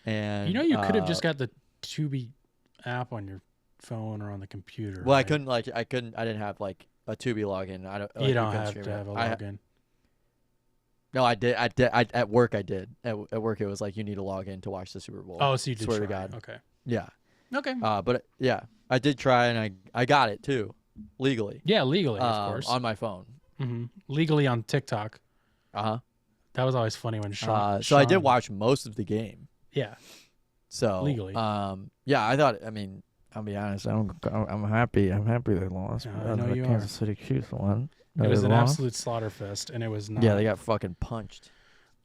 and You know, you could have just got the Tubi app on your phone or on the computer. Well, right? I didn't have like a Tubi login. I don't. You don't couldn't have stream to it. have a I- login. No, I did. At work, I did. At work, it was like you need to log in to watch the Super Bowl. Oh, so you did. Swear to try. God. Okay. Yeah. Okay. But yeah, I did try, and I got it too, legally. Yeah, legally, of course. On my phone. Legally on TikTok. Uh That was always funny when huh. Sean. So I did Sean- watch most of the game. Yeah. So Legally. Yeah, I thought. I mean, I'll be honest. I'm happy. I'm happy they lost. Yeah, I know you Kansas are. City Chiefs won. It was They an lost. absolute slaughter fest, and it was not. Yeah, they got fucking punched.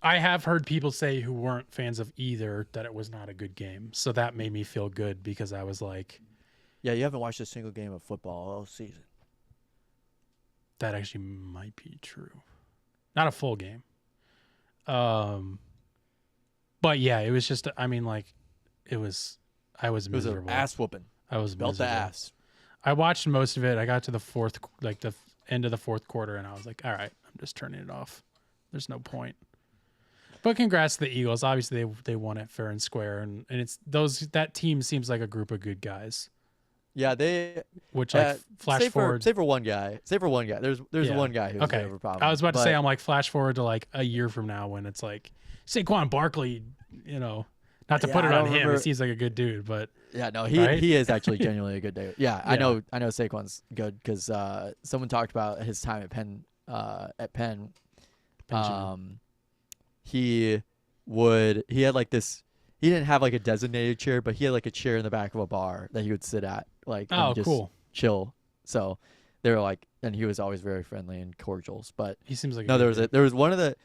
I have heard people say who weren't fans of either that it was not a good game. So that made me feel good because I was like, Yeah, you haven't watched a single game of football all season. that actually might be true. Not a full game. But yeah, it was just, I mean, like, I was It was miserable. an ass whooping. I was Belt the miserable. ass. I watched most of it. I got to the end of the fourth quarter, and I was like, all right, I'm just turning it off. There's no point. But congrats to the Eagles. Obviously, they won it fair and square, and that team seems like a group of good guys. Yeah, they. Which like flash forward. Save for one guy. There's Yeah. one guy who's Okay. a bit of a problem. I was about to say, but- I'm like flash forward to like a year from now when it's like Saquon Barkley. Not to Yeah, put it I on don't him. remember- He seems like a good dude, but Yeah, no, Right? he is actually genuinely a good dude. Yeah, Yeah. I know Saquon's good because someone talked about his time at Penn. Benjamin. He had like this. He didn't have like a designated chair, but he had like a chair in the back of a bar that he would sit at, like Oh, and just cool. chill. So they were like, and he was always very friendly and cordial. But He seems like no, a there good was one of the.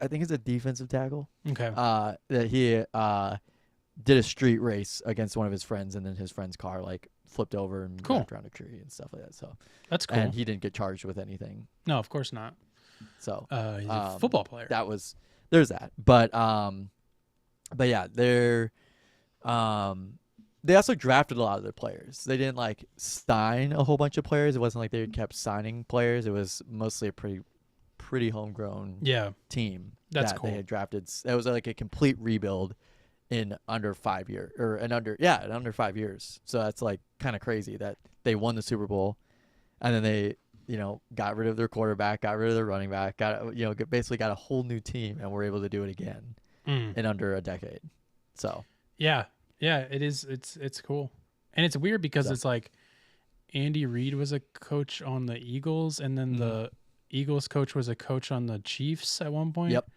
I think it's a defensive tackle. dude. Okay. That he did a street race against one of his friends, and then his friend's car like flipped over and Cool. wrapped around a tree and stuff like that. So That's cool. and he didn't get charged with anything. No, of course not. So He's a football player. there's that. But yeah, they're they also drafted a lot of their players. They didn't like sign a whole bunch of players. It wasn't like they kept signing players. It was mostly a pretty homegrown Yeah, team that's that cool. they had drafted. It was like a complete rebuild in under 5 years, or in under 5 years. So that's like kind of crazy that they won the Super Bowl, and then they got rid of their quarterback, got rid of their running back, basically got a whole new team, and were able to do it again in under a decade. So yeah, it is. It's cool, and it's weird because So- it's like Andy Reid was a coach on the Eagles, and then the Eagles coach was a coach on the Chiefs at one point. Yep.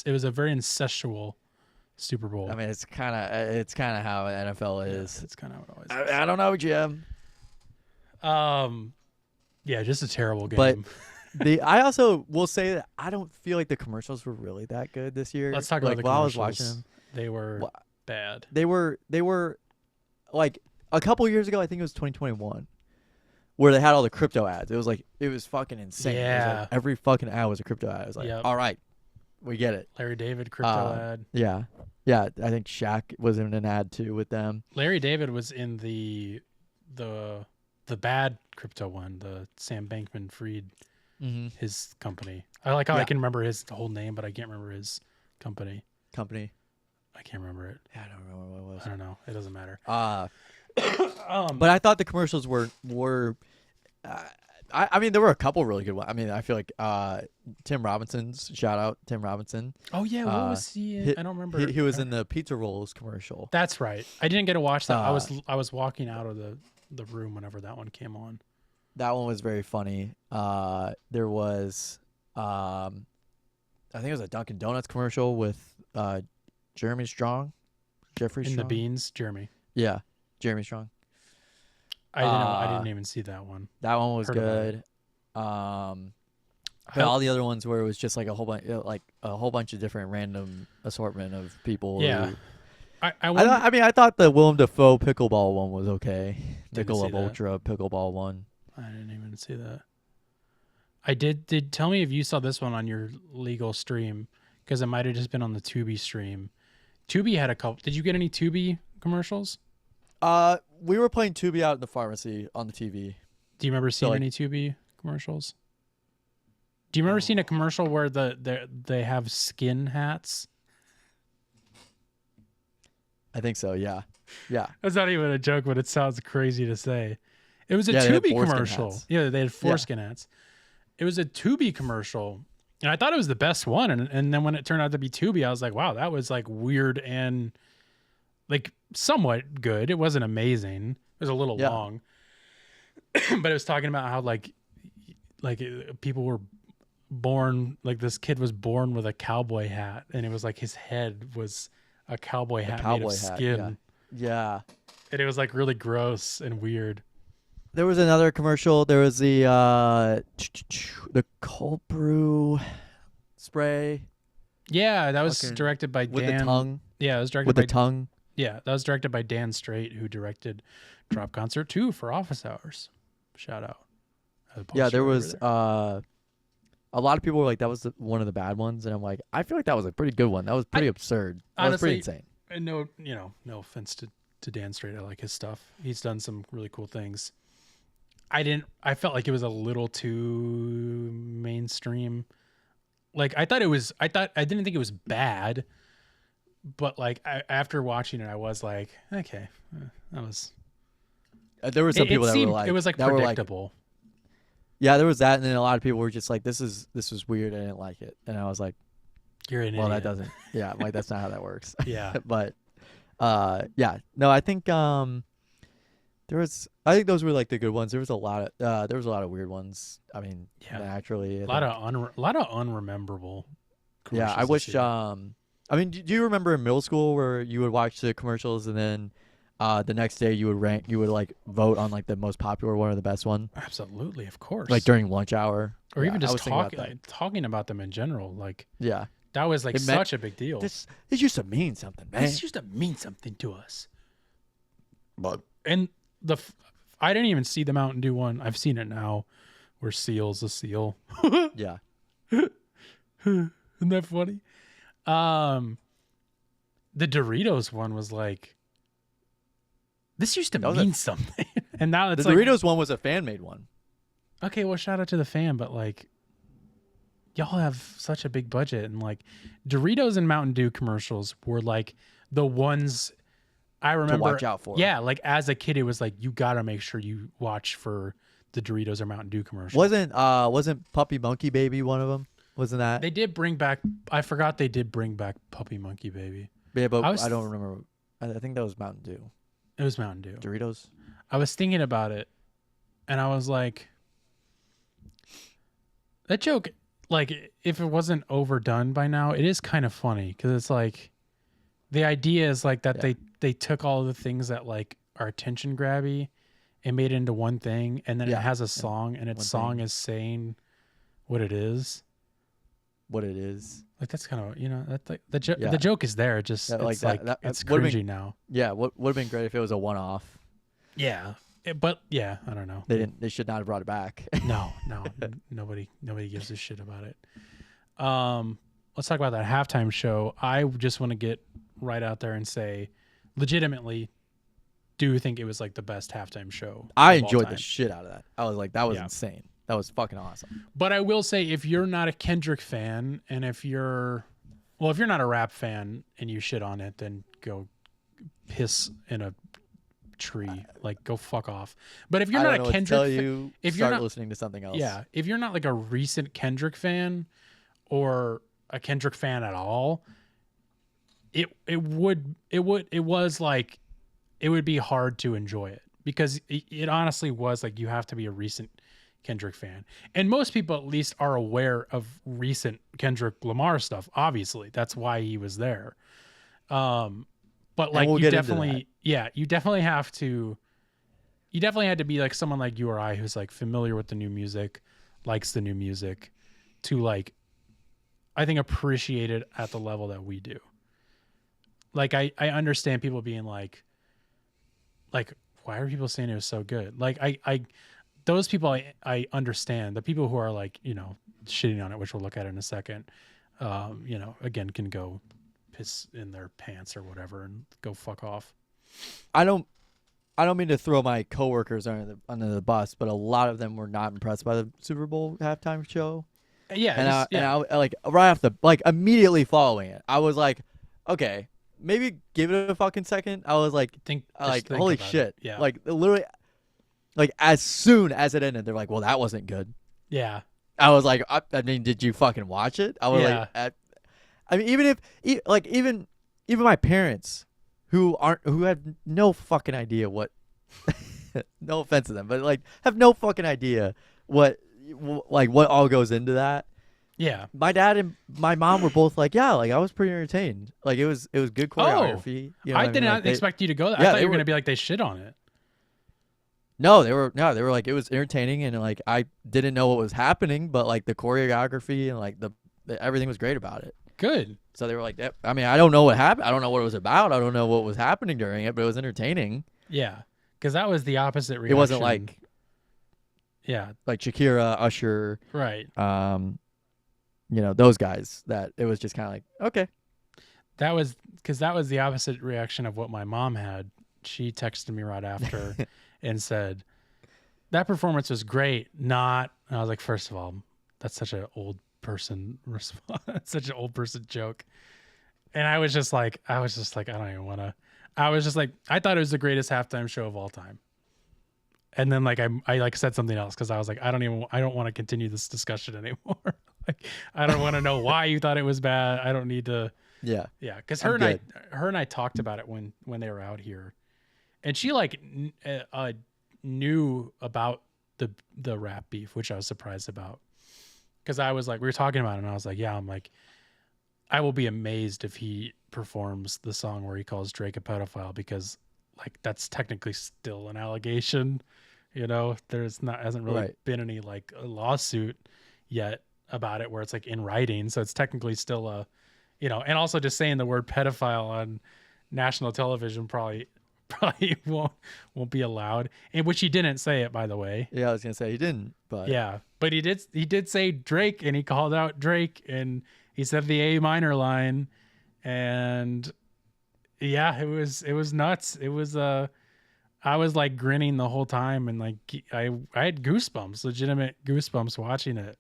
It was a very incestual Super Bowl. I mean, it's kind of how NFL is. It's kind of what it always is. I don't know, Jim. Yeah, just a terrible game. But I also will say that I don't feel like the commercials were really that good this year. Let's talk about the while I was commercials. watching them. They were bad. They were like a couple years ago. I think it was 2021, where they had all the crypto ads. It was fucking insane. It was Yeah. like every fucking ad was a crypto ad. I was like, Yep. all right, we get it. Larry David crypto ad. Yeah. I think Shaq was in an ad too with them. Larry David was in the bad crypto one, the Sam Bankman-Fried, his company. I like how I Yeah. can remember his whole name, but I can't remember his company. I can't remember it. Yeah, I don't remember what it was. I don't know. It doesn't matter. But I thought the commercials were. I mean, there were a couple really good ones. I mean, I feel like Tim Robinson's shout out Tim Robinson. Oh yeah, what was he in? I don't remember. He was in the pizza rolls commercial. That's right. I didn't get to watch that. I was walking out of the room whenever that one came on. That one was very funny. There was, I think it was a Dunkin' Donuts commercial with Jeffrey Strong. In the beans, Jeremy. Yeah, Jeremy Strong. I didn't even see that one. That one was Heard about good. But all the other ones where it was just like a whole bunch of different random assortment of people. Yeah. who- I I thought the Willem Dafoe pickleball one was okay. Didn't see Michelob that. Ultra pickleball one. I didn't even see that. I did tell me if you saw this one on your legal stream, because it might have just been on the Tubi stream. Tubi had a couple. Did you get any Tubi commercials? We were playing Tubi out in the pharmacy on the TV. Do you remember seeing like- any Tubi commercials? Do you remember seeing a commercial where they have skin hats? I think so. Yeah. Yeah. That's not even a joke, but it sounds crazy to say. It was a Yeah, they had Tubi foreskin commercial. hats. Yeah, they had foreskin hats. It was a Tubi commercial, and I thought it was the best one. And then when it turned out to be Tubi, I was like, wow, that was like weird and like somewhat good. It wasn't amazing. It was a little Yeah. long, but it was talking about how like people were born, like this kid was born with a cowboy hat, and it was like his head was a cowboy hat made cowboy of hat, skin. Yeah. And it was like really gross and weird. There was another commercial. There was the cold brew spray Yeah, that was Fucking- directed by with Dan. the tongue. Yeah, it was directed With by the tongue. Yeah, that was directed by Dan Straight, who directed Drop Concert 2 for Office Hours. Shout out. Yeah, there was there. a lot of people were like that was one of the bad ones, and I'm like, I feel like that was a pretty good one. That was pretty absurd. That was pretty honestly, insane. And no offense to Dan Straight. I like his stuff. He's done some really cool things. I felt like it was a little too mainstream. Like I didn't think it was bad, but like after watching it, I was like, okay, that was. There were some people that were like, it was like that were predictable. yeah, there was that, and then a lot of people were just like, this was weird. I didn't like it, and I was like, You're an well, idiot. that doesn't. Yeah, like that's not how that works. Yeah. But yeah, no, I think I think those were like the good ones. There was a lot of weird ones. I mean, Yeah. naturally, A lot of unrememberable. yeah. I commercials wish. this year. I mean, do you remember in middle school where you would watch the commercials and then the next day you would like vote on like the most popular one or the best one, Absolutely, of course. like during lunch hour, or Yeah, even I just was thinking about that. talking about them in general. Like Yeah, that was like It meant- such a big deal. this used to mean something, man. This used to mean something to us. And I didn't even see the Mountain Dew one. I've seen it now, where Seal's a seal. Yeah, Isn't that funny? The Doritos one was like This used to That was a- mean something, and now it's The like Doritos one was a fan made one. okay, well, shout out to the fan, but like, y'all have such a big budget, and like, Doritos and Mountain Dew commercials were like the ones I remember. watch out for. Yeah, like as a kid, it was like you gotta make sure you watch for the Doritos or Mountain Dew commercials. Wasn't Puppy Monkey Baby one of them? Wasn't that? They did bring back. I forgot they did bring back Puppy Monkey Baby. Yeah, but I I don't remember. I think that was Mountain Dew. It was Mountain Dew. Doritos. I was thinking about it, and I was like, that joke, like, if it wasn't overdone by now, it is kind of funny because it's like, the idea is like that they took all the things that like are attention grabby and made it into one thing, and then it has a song, and its song is saying what it is. What it is. Like that's kind of that's like the joke is there. It just it's it's would've cringy been- now. Yeah, what would have been great if it was a one-off. Yeah, but yeah, I don't know. They should not have brought it back. No, nobody gives a shit about it. Let's talk about that halftime show. I just want to get right out there and say, legitimately, do think it was like the best halftime show. I of all enjoyed time. the shit out of that. I was like, that was Yeah. insane. That was fucking awesome. But I will say, if you're not a Kendrick fan, and if you're not a rap fan and you shit on it, then go piss in a tree. Like, go fuck off. But if you're I not don't know a what to Kendrick, tell you, if you're start not listening to something else. yeah, if you're not like a recent Kendrick fan or a Kendrick fan at all, it would be hard to enjoy it, because it honestly was like, you have to be a recent Kendrick fan, and most people at least are aware of recent Kendrick Lamar stuff. Obviously, that's why he was there. But like, we'll you get into definitely, you definitely have to. You definitely had to be like someone like you or I, who's like familiar with the new music, likes the new music, to like, I think, appreciate it at the level that we do. Like, I understand people being like, why are people saying it was so good? Like, those people I understand. The people who are like, shitting on it, which we'll look at in a second, again, can go piss in their pants or whatever and go fuck off. I don't mean to throw my coworkers under the bus, but a lot of them were not impressed by the Super Bowl halftime show. Yeah, And I like right off the immediately following it, I was like, okay, maybe give it a fucking second. I was like, think holy about shit, it. Yeah, like literally, like as soon as it ended, they're like, well, that wasn't good. yeah, I was like, I mean, did you fucking watch it? I was like, I mean, even my parents who have no fucking idea what, no offense to them, but like have no fucking idea what all goes into that. yeah. My dad and my mom were both like, yeah, like I was pretty entertained. Like it was good choreography. You know I what did mean? not Like, they- expect you to go there. Yeah, I thought they you were were- gonna be like, they shit on it. No, they were like, it was entertaining, and like I didn't know what was happening, but like the choreography and like the everything was great about it. Good. So they were like, I mean, I don't know what happened. I don't know what it was about. I don't know what was happening during it, but it was entertaining. Yeah, because that was the opposite reaction. It wasn't like Shakira, Usher, right. Those guys. That it was just kind of like, okay. That was the opposite reaction of what my mom had. She texted me right after and said, that performance was great. Not, and I was like, first of all, that's such an old person response. Such an old person joke. And I was just like, I don't even want to. I was just like, I thought it was the greatest halftime show of all time. And then like I like said something else because I was like, I don't want to continue this discussion anymore. Like, I don't want to know why you thought it was bad. I don't need to. Yeah. Yeah, because I'm good. her and I talked about it when they were out here, and she like knew about the rap beef, which I was surprised about. Because I was like, we were talking about it, and I was like, yeah, I'm like, I will be amazed if he performs the song where he calls Drake a pedophile, because like that's technically still an allegation. Hasn't really been any like a lawsuit yet about it where it's like in writing, so it's technically still a, and also just saying the word pedophile on national television probably won't be allowed, and which he didn't say it, by the way. Yeah, I was gonna say he didn't, but yeah, but he did say Drake, and he called out Drake, and he said the A minor line, and yeah, it was nuts. It was I was like grinning the whole time, and like I had goosebumps, legitimate goosebumps watching it.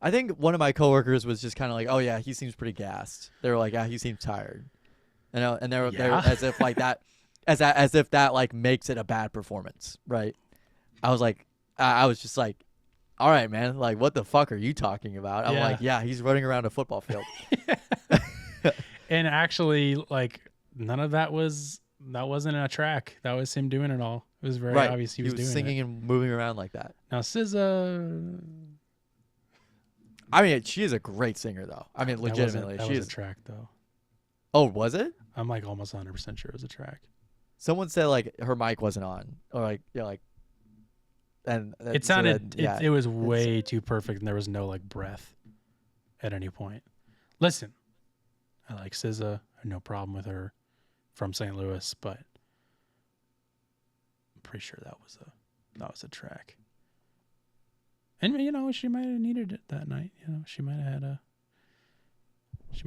I think one of my coworkers was just kind of like, "Oh yeah, he seems pretty gassed." They were like, "Yeah, he seems tired," and they're as if like that, as if that like makes it a bad performance, right? I was like, I was just like, "All right, man, like what the fuck are you talking about?" I'm like, "Yeah, he's running around a football field." And actually, like none of that wasn't a track. That was him doing it all. It was very obvious he was doing singing it. and moving around like that. Now SZA, I mean, she is a great singer, though. I mean, legitimately, that she was is a track though. Oh, was it? I'm like almost 100% sure it was a track. Someone said like her mic wasn't on, or like and It sounded it was way too perfect, and there was no like breath at any point. Listen, I like SZA. I have no problem with her from St. Louis, but I'm pretty sure that was a track. And you know, she might have needed it that night. You know, she might have had a.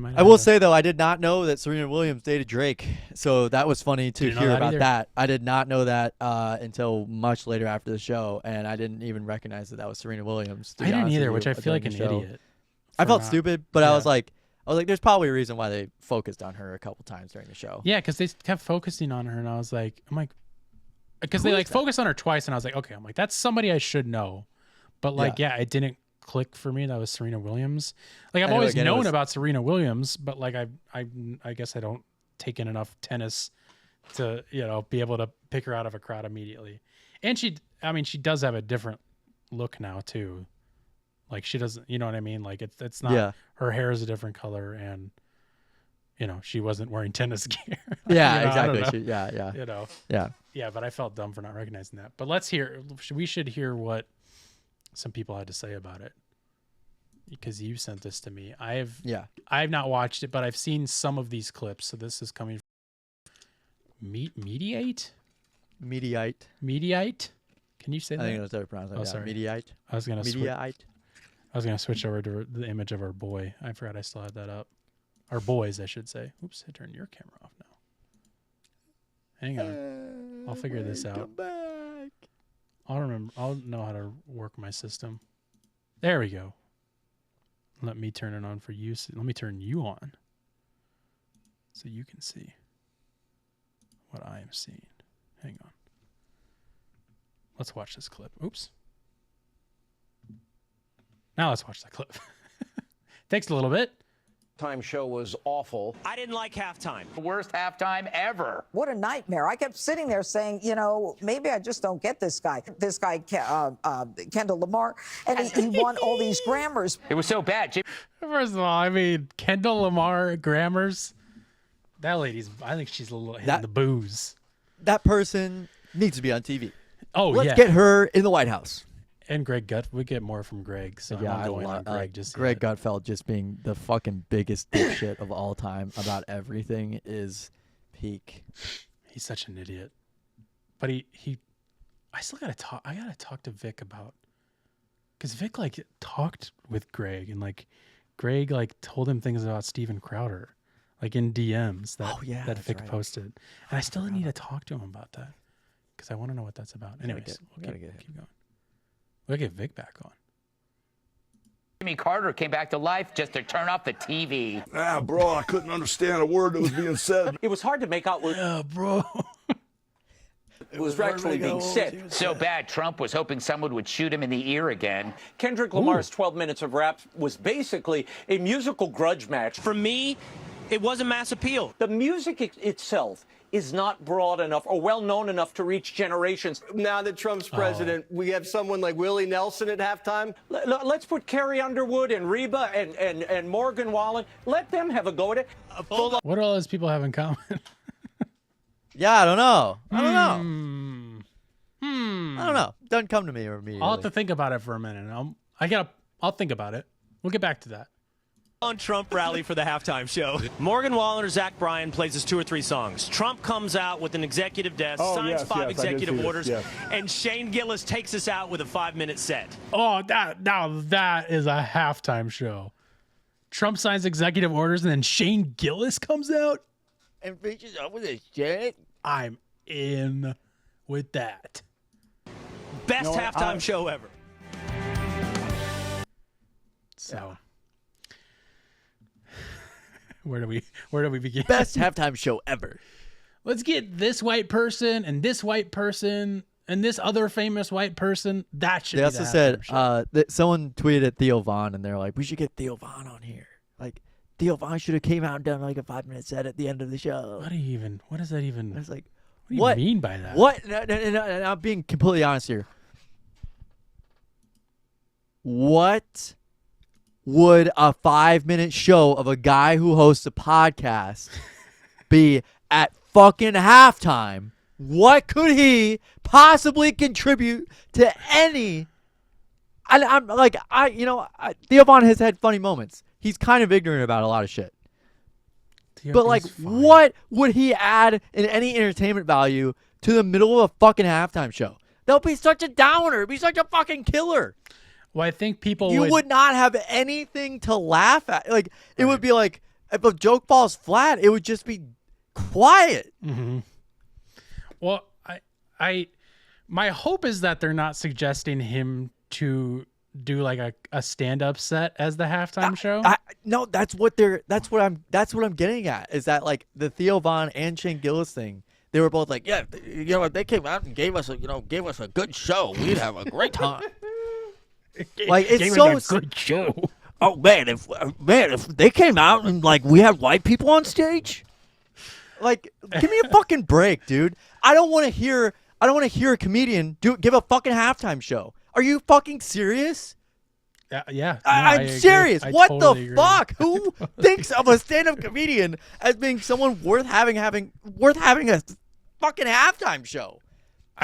I will say though, I did not know that Serena Williams dated Drake, so that was funny to hear about that. I did not know that until much later after the show, and I didn't even recognize that was Serena Williams. I didn't either, which I feel like an idiot. I felt stupid, but I was like, there's probably a reason why they focused on her a couple times during the show. Yeah, because they kept focusing on her, and I was like, because they like focused on her twice, and I was like, okay, I'm like, that's somebody I should know, but like, yeah, it didn't click for me. That was Serena Williams. Like I've always known about Serena Williams, but like I guess I don't take in enough tennis to be able to pick her out of a crowd immediately. And she does have a different look now too. Like she doesn't, you know what I mean? Like it's not her hair is a different color, and she wasn't wearing tennis gear. Yeah, exactly. Yeah. But I felt dumb for not recognizing that. But we should hear what some people had to say about it, because you sent this to me. I've not watched it, but I've seen some of these clips. So this is coming from Mediate. Can you say that? I think that's how you pronounce it. Oh, sorry. Mediate. I was gonna switch over to the image of our boy. I forgot I still had that up. Our boys, I should say. Oops, I turned your camera off now. Hang on, I'll figure this out. Come back. I'll know how to work my system. There we go. Let me turn it on for you. Let me turn you on so you can see what I am seeing. Hang on. Let's watch this clip. Oops. Now let's watch that clip. Takes a little bit. Time show was awful. I didn't like halftime. The worst halftime ever. What a nightmare. I kept sitting there saying, maybe I just don't get this guy. This guy, Kendall Lamar, and he won all these Grammys. It was so bad. First of all, Kendall Lamar Grammys. That lady's, I think she's a little hitting the booze. That person needs to be on TV. Oh, Let's get her in the White House. And Greg we get more from Greg. So yeah, I'm going on Greg. Greg Gutfeld just being the fucking biggest dipshit of all time about everything is peak. He's such an idiot. But I still gotta talk. I gotta talk to Vic about, because Vic like talked with Greg, and like Greg like told him things about Steven Crowder, like in DMs that Vic posted, and I still need to talk to him about that because I want to know what that's about. Anyways, we'll keep going. We'll get Vic back on. Jimmy Carter came back to life just to turn off the TV. Bro, I couldn't understand a word that was being said. It was hard to make out what bro. it was actually being said. So bad, Trump was hoping someone would shoot him in the ear again. Kendrick Lamar's 12 minutes of rap was basically a musical grudge match. For me, it wasn't mass appeal. The music itself is not broad enough or well known enough to reach generations. Now that Trump's president, we have someone like Willie Nelson at halftime. Let's put Carrie Underwood and Reba and Morgan Wallen. Let them have a go at it. What do all those people have in common? Yeah, I don't know. I don't know. Doesn't come to me immediately. I'll have to think about it for a minute. I'll think about it. We'll get back to that. On Trump rally for the halftime show. Morgan Wallen or Zach Bryan plays us 2 or 3 songs. Trump comes out with an executive desk, signs 5 executive orders, and Shane Gillis takes us out with a 5-minute set. Oh, that is a halftime show. Trump signs executive orders, and then Shane Gillis comes out and reaches up with his shit. I'm in with that. Best halftime show ever. So, where do we begin? Best halftime show ever. Let's get this white person and this white person and this other famous white person. That should. They be also the said halftime show. that someone tweeted at Theo Von, and they're like, "We should get Theo Von on here. Like, Theo Von should have came out and done like a 5-minute set at the end of the show." What does that even? I was like, what do you mean by that? What? No, I'm being completely honest here. What would a 5-minute show of a guy who hosts a podcast be at fucking halftime? What could he possibly contribute to any? I'm like, Theo Von has had funny moments. He's kind of ignorant about a lot of shit. But like, what would he add in any entertainment value to the middle of a fucking halftime show? That'll be such a downer. It'd be such a fucking killer. Well, I think people would not have anything to laugh at. Like, it would be like, if a joke falls flat, it would just be quiet. Mm-hmm. Well, my hope is that they're not suggesting him to do like a stand-up set as the halftime show. No, that's what I'm getting at. Is that like the Theo Von and Shane Gillis thing? They were both like, yeah, if they came out and gave us a good show, we'd have a great time. Like, it's so a good show. Oh man, if they came out and like we had white people on stage, like, give me a fucking break, dude. I don't want to hear a comedian give a fucking halftime show. Are you fucking serious? Yeah. I'm serious. What totally the fuck? Who thinks of a stand-up comedian as being someone worth having a fucking halftime show?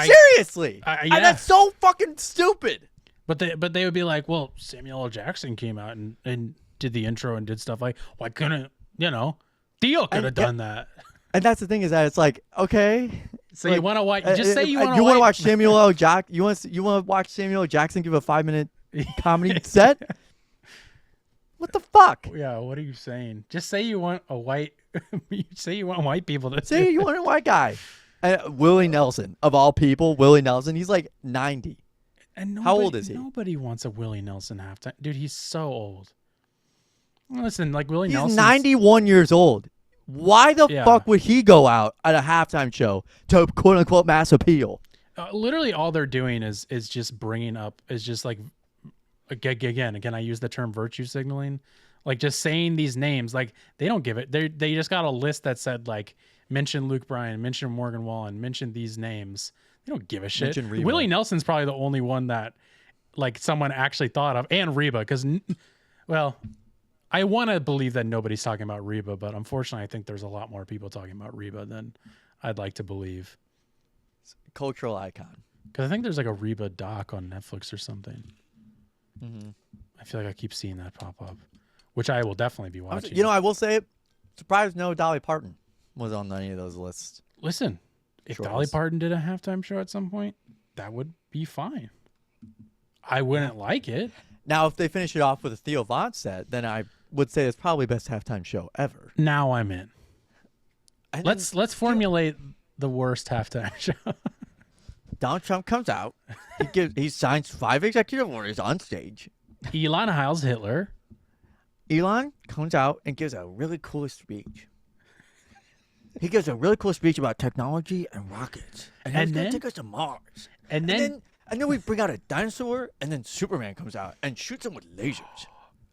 Seriously. That's so fucking stupid. But they would be like, well, Samuel L. Jackson came out and did the intro and did stuff like, why couldn't, Theo could have done that. And that's the thing is that it's like, okay. So like, you want to watch? Just say you want to. You want to watch Samuel L. Jackson? You want to watch Samuel L. Jackson give a 5-minute comedy set? What the fuck? Yeah, what are you saying? Just say you want a white. Say you want white people to say you want a white guy. Willie Nelson, of all people, Willie Nelson. He's like 90. And how old is he? Nobody wants a Willie Nelson halftime, dude. He's so old. Listen, like Willie Nelson. He's 91 years old. Why the fuck would he go out at a halftime show to quote unquote mass appeal? Literally, all they're doing is just bringing up like again. I use the term virtue signaling, like just saying these names. Like they don't give it. They just got a list that said like mention Luke Bryan, mention Morgan Wallen, mention these names. They don't give a shit. Willie Nelson's probably the only one that like someone actually thought of, and Reba, because well. I want to believe that nobody's talking about Reba, but unfortunately, I think there's a lot more people talking about Reba than I'd like to believe. Cultural icon. Because I think there's like a Reba doc on Netflix or something. Mm-hmm. I feel like I keep seeing that pop up, which I will definitely be watching. I will say it. Surprised no Dolly Parton was on any of those lists. Listen, if Dolly Parton did a halftime show at some point, that would be fine. I wouldn't like it. Now, if they finish it off with a Theo Von set, then I would say it's probably best halftime show ever. Now I'm in. Let's formulate the worst halftime show. Donald Trump comes out. He signs 5 executive orders on stage. Elon Heils Hitler. Elon comes out and gives a really cool speech. He gives a really cool speech about technology and rockets. And he's going to take us to Mars. And then we bring out a dinosaur, and then Superman comes out and shoots him with lasers.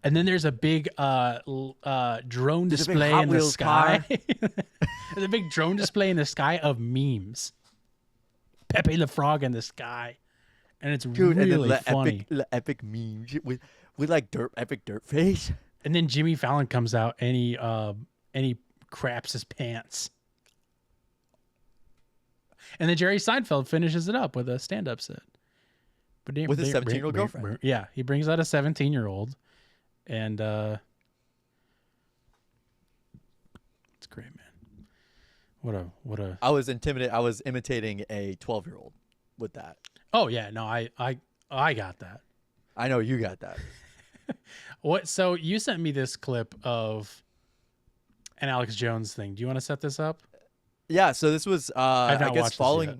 And then there's a big drone display in the sky. There's a big drone display in the sky of memes. Pepe the Frog in the sky. And it's really funny. Epic memes with like epic dirt face. And then Jimmy Fallon comes out and he craps his pants. And then Jerry Seinfeld finishes it up with a stand-up set. But with his 17-year-old girlfriend. Yeah, he brings out a 17-year-old. And it's great, man. What a I was intimidated. I was imitating a 12-year-old with that. Oh yeah, no, I got that. I know you got that. What? So you sent me this clip of an Alex Jones thing. Do you want to set this up? Yeah, so this was I've I not guess watched this yet.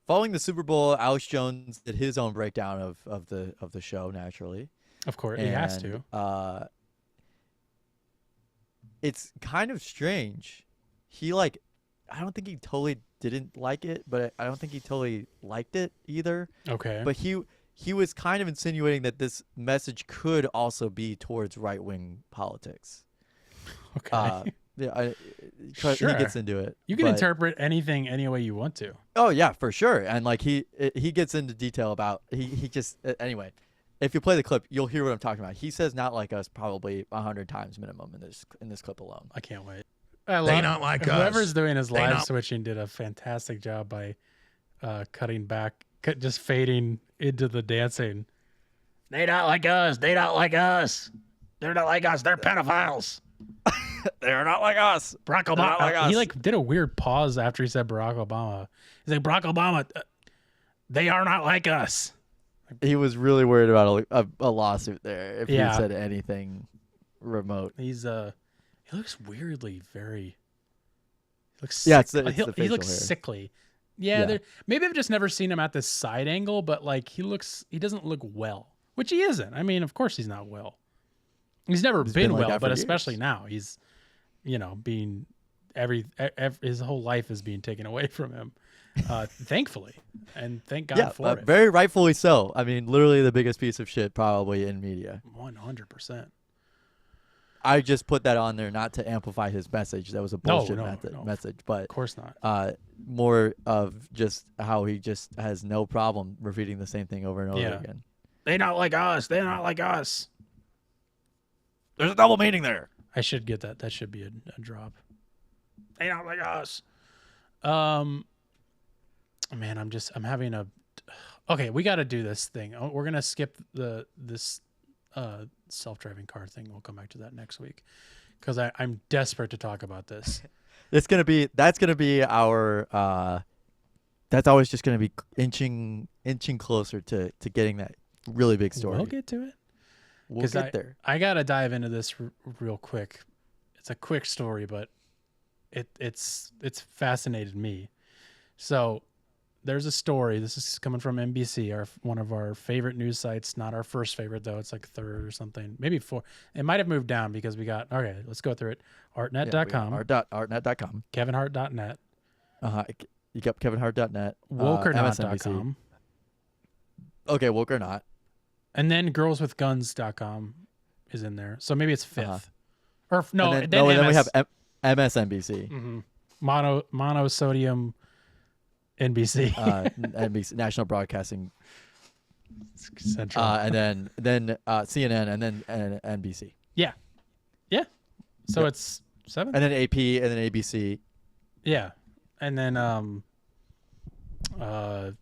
following the Super Bowl, Alex Jones did his own breakdown of the show naturally. Of course, he has to. It's kind of strange. He I don't think he totally didn't like it, but I don't think he totally liked it either. Okay. But he was kind of insinuating that this message could also be towards right-wing politics. Okay. Yeah, Sure. he gets into it. You can but- interpret anything any way you want to. Oh yeah, for sure. And he gets into detail about he just anyway. If you play the clip, you'll hear what I'm talking about. He says "not like us" probably 100 times minimum in this clip alone. I can't wait. They not like us. Whoever's doing his They live not- switching did a fantastic job by cutting back, just fading into the dancing. They not like us. They not like us. They're not like us. They're pedophiles. They're not like us. Barack They're not like Obama. He us. did a weird pause after he said Barack Obama. He's like, Barack Obama, they are not like us. He was really worried about a lawsuit there if Yeah. he said anything remote. He's he looks weirdly very. He looks Yeah, sick. it's the he looks facial hair. sickly. Yeah, Yeah. maybe I've just never seen him at this side angle, but he doesn't look well, which he isn't. I mean, of course he's not well. He's never He's been been like well, that but for especially years. now he's, being his whole life is being taken away from him, thankfully, and thank God for it. Very rightfully so. I mean, literally the biggest piece of shit probably in media. 100%. I just put that on there not to amplify his message. That was a bullshit no, message, but Of course not. more of just how he just has no problem repeating the same thing over and over Yeah. again. They not like us. They not like us. There's a double meaning there. I should get that. That should be a drop. They not like us. Man, I'm having a. Okay, we got to do this thing. We're gonna skip this self-driving car thing. We'll come back to that next week because I'm desperate to talk about this. That's gonna be our. That's always just gonna be inching closer to getting that really big story. We'll get to it. We'll get there. I gotta dive into this real quick. It's a quick story, but it's fascinated me. So there's a story. This is coming from NBC, one of our favorite news sites. Not our first favorite though. It's like third or something, maybe fourth. It might have moved down because we got. Okay, let's go through it. Artnet.com, Artnet.com, KevinHart.net, You got KevinHart.net, WokeOrNot.com, Okay, woke or not. and then GirlsWithGuns.com is in there. So maybe it's fifth, or no? And then then we MS have MSNBC, monosodium NBC, NBC, National Broadcasting Central, and then CNN, and then NBC. Yeah. So Yep. it's 7, And then AP, and then ABC. yeah, and then Reuters.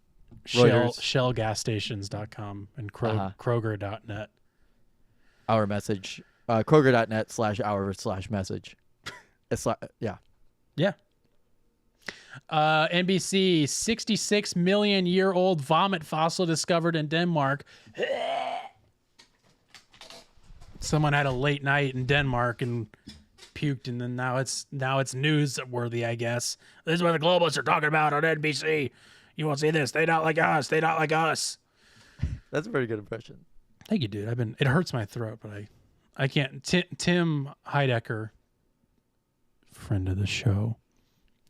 shellgasstations.com and Kroger.net. Our message, Kroger.net/our/message. It's like, yeah. NBC, 66 million year old vomit fossil discovered in Denmark. Someone had a late night in Denmark and puked, and then now it's newsworthy, I guess. This is what the globalists are talking about on NBC. You won't see this. They not like us. They not like us. That's a very good impression. Thank you, dude. It hurts my throat, but I can't. Tim Heidecker, friend of the show,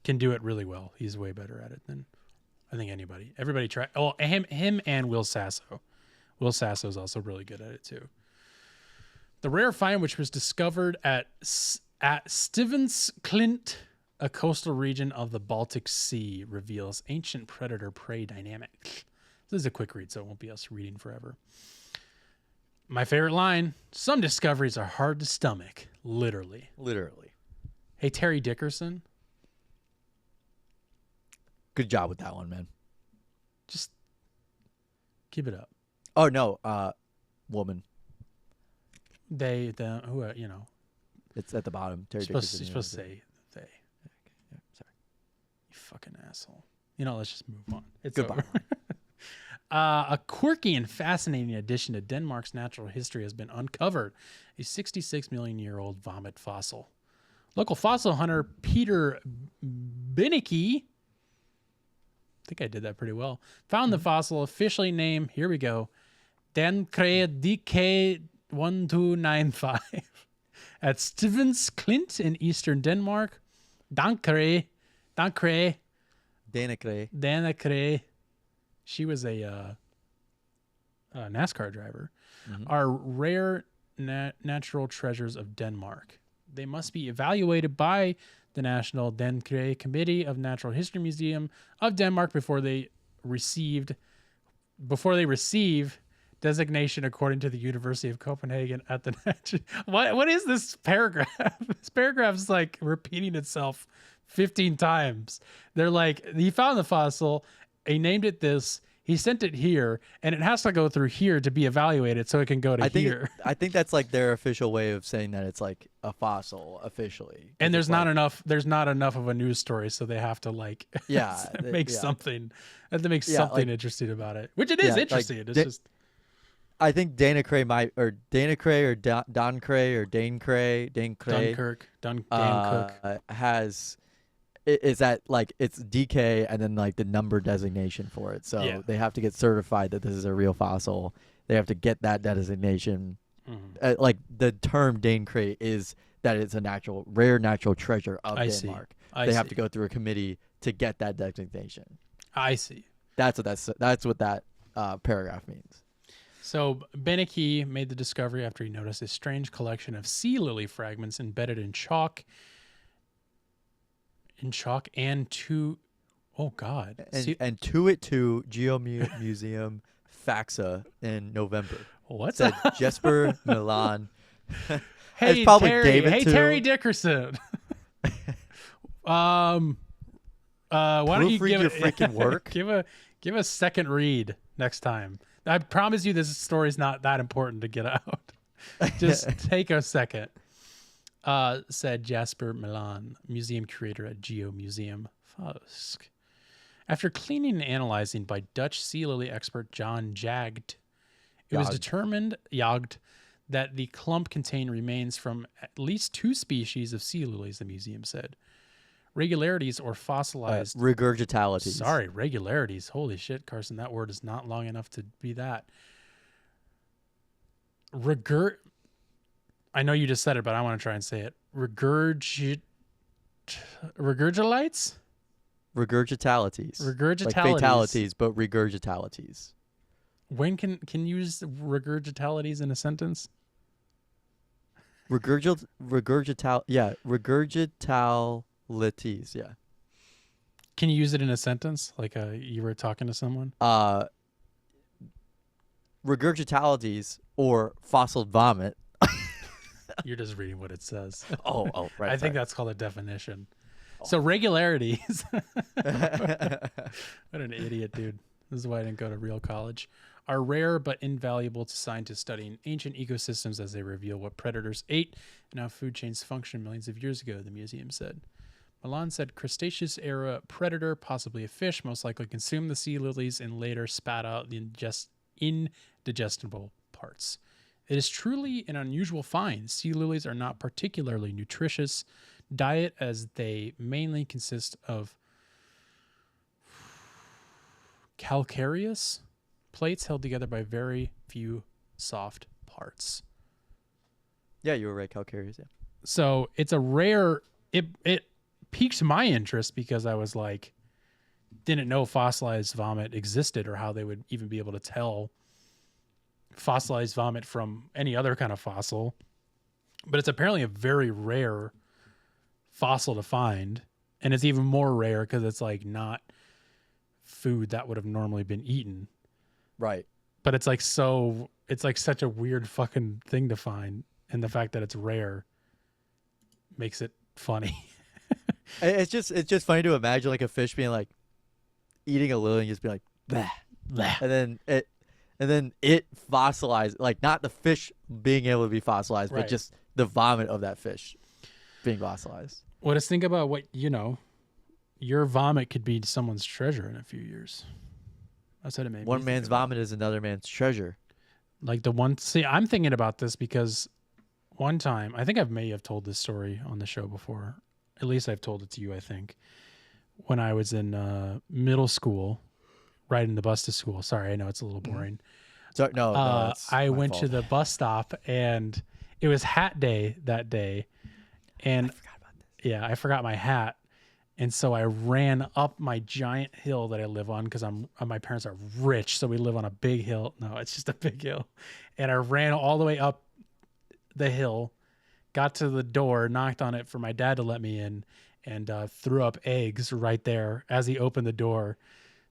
can do it really well. He's way better at it than I think anybody. Everybody try. Oh, him and Will Sasso. Will Sasso is also really good at it too. The rare find, which was discovered at Stevensklint, a coastal region of the Baltic Sea, reveals ancient predator-prey dynamic. This is a quick read, so it won't be us reading forever. My favorite line: some discoveries are hard to stomach. Literally. Hey, Terry Dickerson. Good job with that one, man. Just keep it up. Oh no, woman. They, who, It's at the bottom. Terry you're Dickerson. supposed to say they. Okay, yeah, sorry. You fucking asshole. Let's just move on. It's Goodbye. over. A quirky and fascinating addition to Denmark's natural history has been uncovered. A 66 million year old vomit fossil. Local fossil hunter Peter Binnicky, I think I did that pretty well, found the fossil officially named, here we go, Dankre DK1295 at Stevens Klint in eastern Denmark. Dankre. Danakre. She was a NASCAR driver. Are rare natural treasures of Denmark. They must be evaluated by the National Dankre Committee of Natural History Museum of Denmark before they receive designation according to the University of Copenhagen at the what is this paragraph? This paragraph is like repeating itself 15 times. They're like, he found the fossil, he named it this, he sent it here, and it has to go through here to be evaluated so it can go to here. I think that's like their official way of saying that it's like a fossil officially. And there's not enough of a news story, so they have to like make something interesting about it. Which it is interesting. It's just I think Dana Cray or Don Cray or Dane Cray has is that like it's DK and then like the number designation for it. So they have to get certified that this is a real fossil. They have to get that designation. Like the term Dane Cray is that it's a rare natural treasure of Denmark. They have to go through a committee to get that designation. I see. That's what that paragraph means. So Beneke made the discovery after he noticed a strange collection of sea lily fragments embedded in chalk. And to it to Geo Museum Faxa in November. What's said Jesper Milan. Hey, probably Terry. David Hey, too. Terry Dickerson. Why don't you give your freaking work? give a second read next time. I promise you, this story's not that important to get out. Just take a second. Said Jasper Milan, museum curator at Geo Museum Fusk. After cleaning and analyzing by Dutch sea lily expert John Jagd, it was determined that the clump contained remains from at least 2 species of sea lilies, the museum said. Regularities or fossilized... regurgitalities. Sorry, regularities. Holy shit, Carson, that word is not long enough to be that. I know you just said it, but I want to try and say it. Regurgitalites? Regurgitalities. Regurgitalities. Like fatalities, but regurgitalities. When can you use regurgitalities in a sentence? Regurgitalities, yeah. Can you use it in a sentence? Like you were talking to someone? Regurgitalities or fossil vomit. You're just reading what it says. Oh, right. I think that's called a definition. So regularities. What an idiot, dude. This is why I didn't go to real college. Are rare but invaluable to scientists studying ancient ecosystems as they reveal what predators ate and how food chains functioned millions of years ago, the museum said. Milan said Cretaceous-era predator, possibly a fish, most likely consumed the sea lilies and later spat out the indigestible parts. It is truly an unusual find. Sea lilies are not particularly nutritious diet as they mainly consist of calcareous plates held together by very few soft parts. Yeah, you were right, calcareous, yeah. So it's a rare... It piqued my interest because I was like, didn't know fossilized vomit existed or how they would even be able to tell fossilized vomit from any other kind of fossil. But it's apparently a very rare fossil to find, and it's even more rare because it's like not food that would have normally been eaten. Right. But it's like such a weird fucking thing to find, and the fact that it's rare makes it funny. It's just funny to imagine like a fish being like eating a lily and just being like bah, bah. And then it fossilized, like not the fish being able to be fossilized, Right. but just the vomit of that fish being fossilized. Well, just think about what, your vomit could be someone's treasure in a few years. That's what it made me One think man's about. vomit is another man's treasure. Like I'm thinking about this because one time, I think I may have told this story on the show before. At least I've told it to you, I think. When I was in middle school, riding the bus to school. Sorry, I know it's a little boring. So, no, I went to the bus stop, and it was hat day that day. And I forgot about this. Yeah, I forgot my hat. And so I ran up my giant hill that I live on because my parents are rich. So we live on a big hill. No, it's just a big hill. And I ran all the way up the hill, got to the door, knocked on it for my dad to let me in, and threw up eggs right there as he opened the door.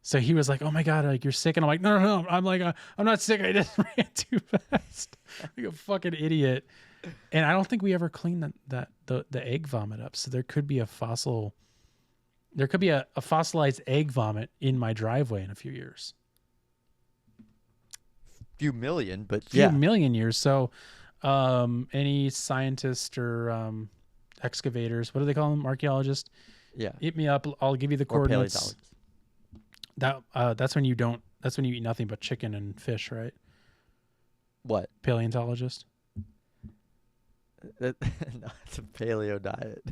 So he was like, "Oh my God, like you're sick." And I'm like, No. I'm like, I'm not sick. I just ran too fast. Like a fucking idiot. And I don't think we ever cleaned the egg vomit up. So there could be a fossilized egg vomit in my driveway in a few years. Few million, but few million years. So any scientist or excavators, what do they call them? Archaeologists? Yeah. Hit me up. I'll give you the coordinates. Paleontologists. That's when you eat nothing but chicken and fish, right? What? Paleontologist? No, it's a paleo diet.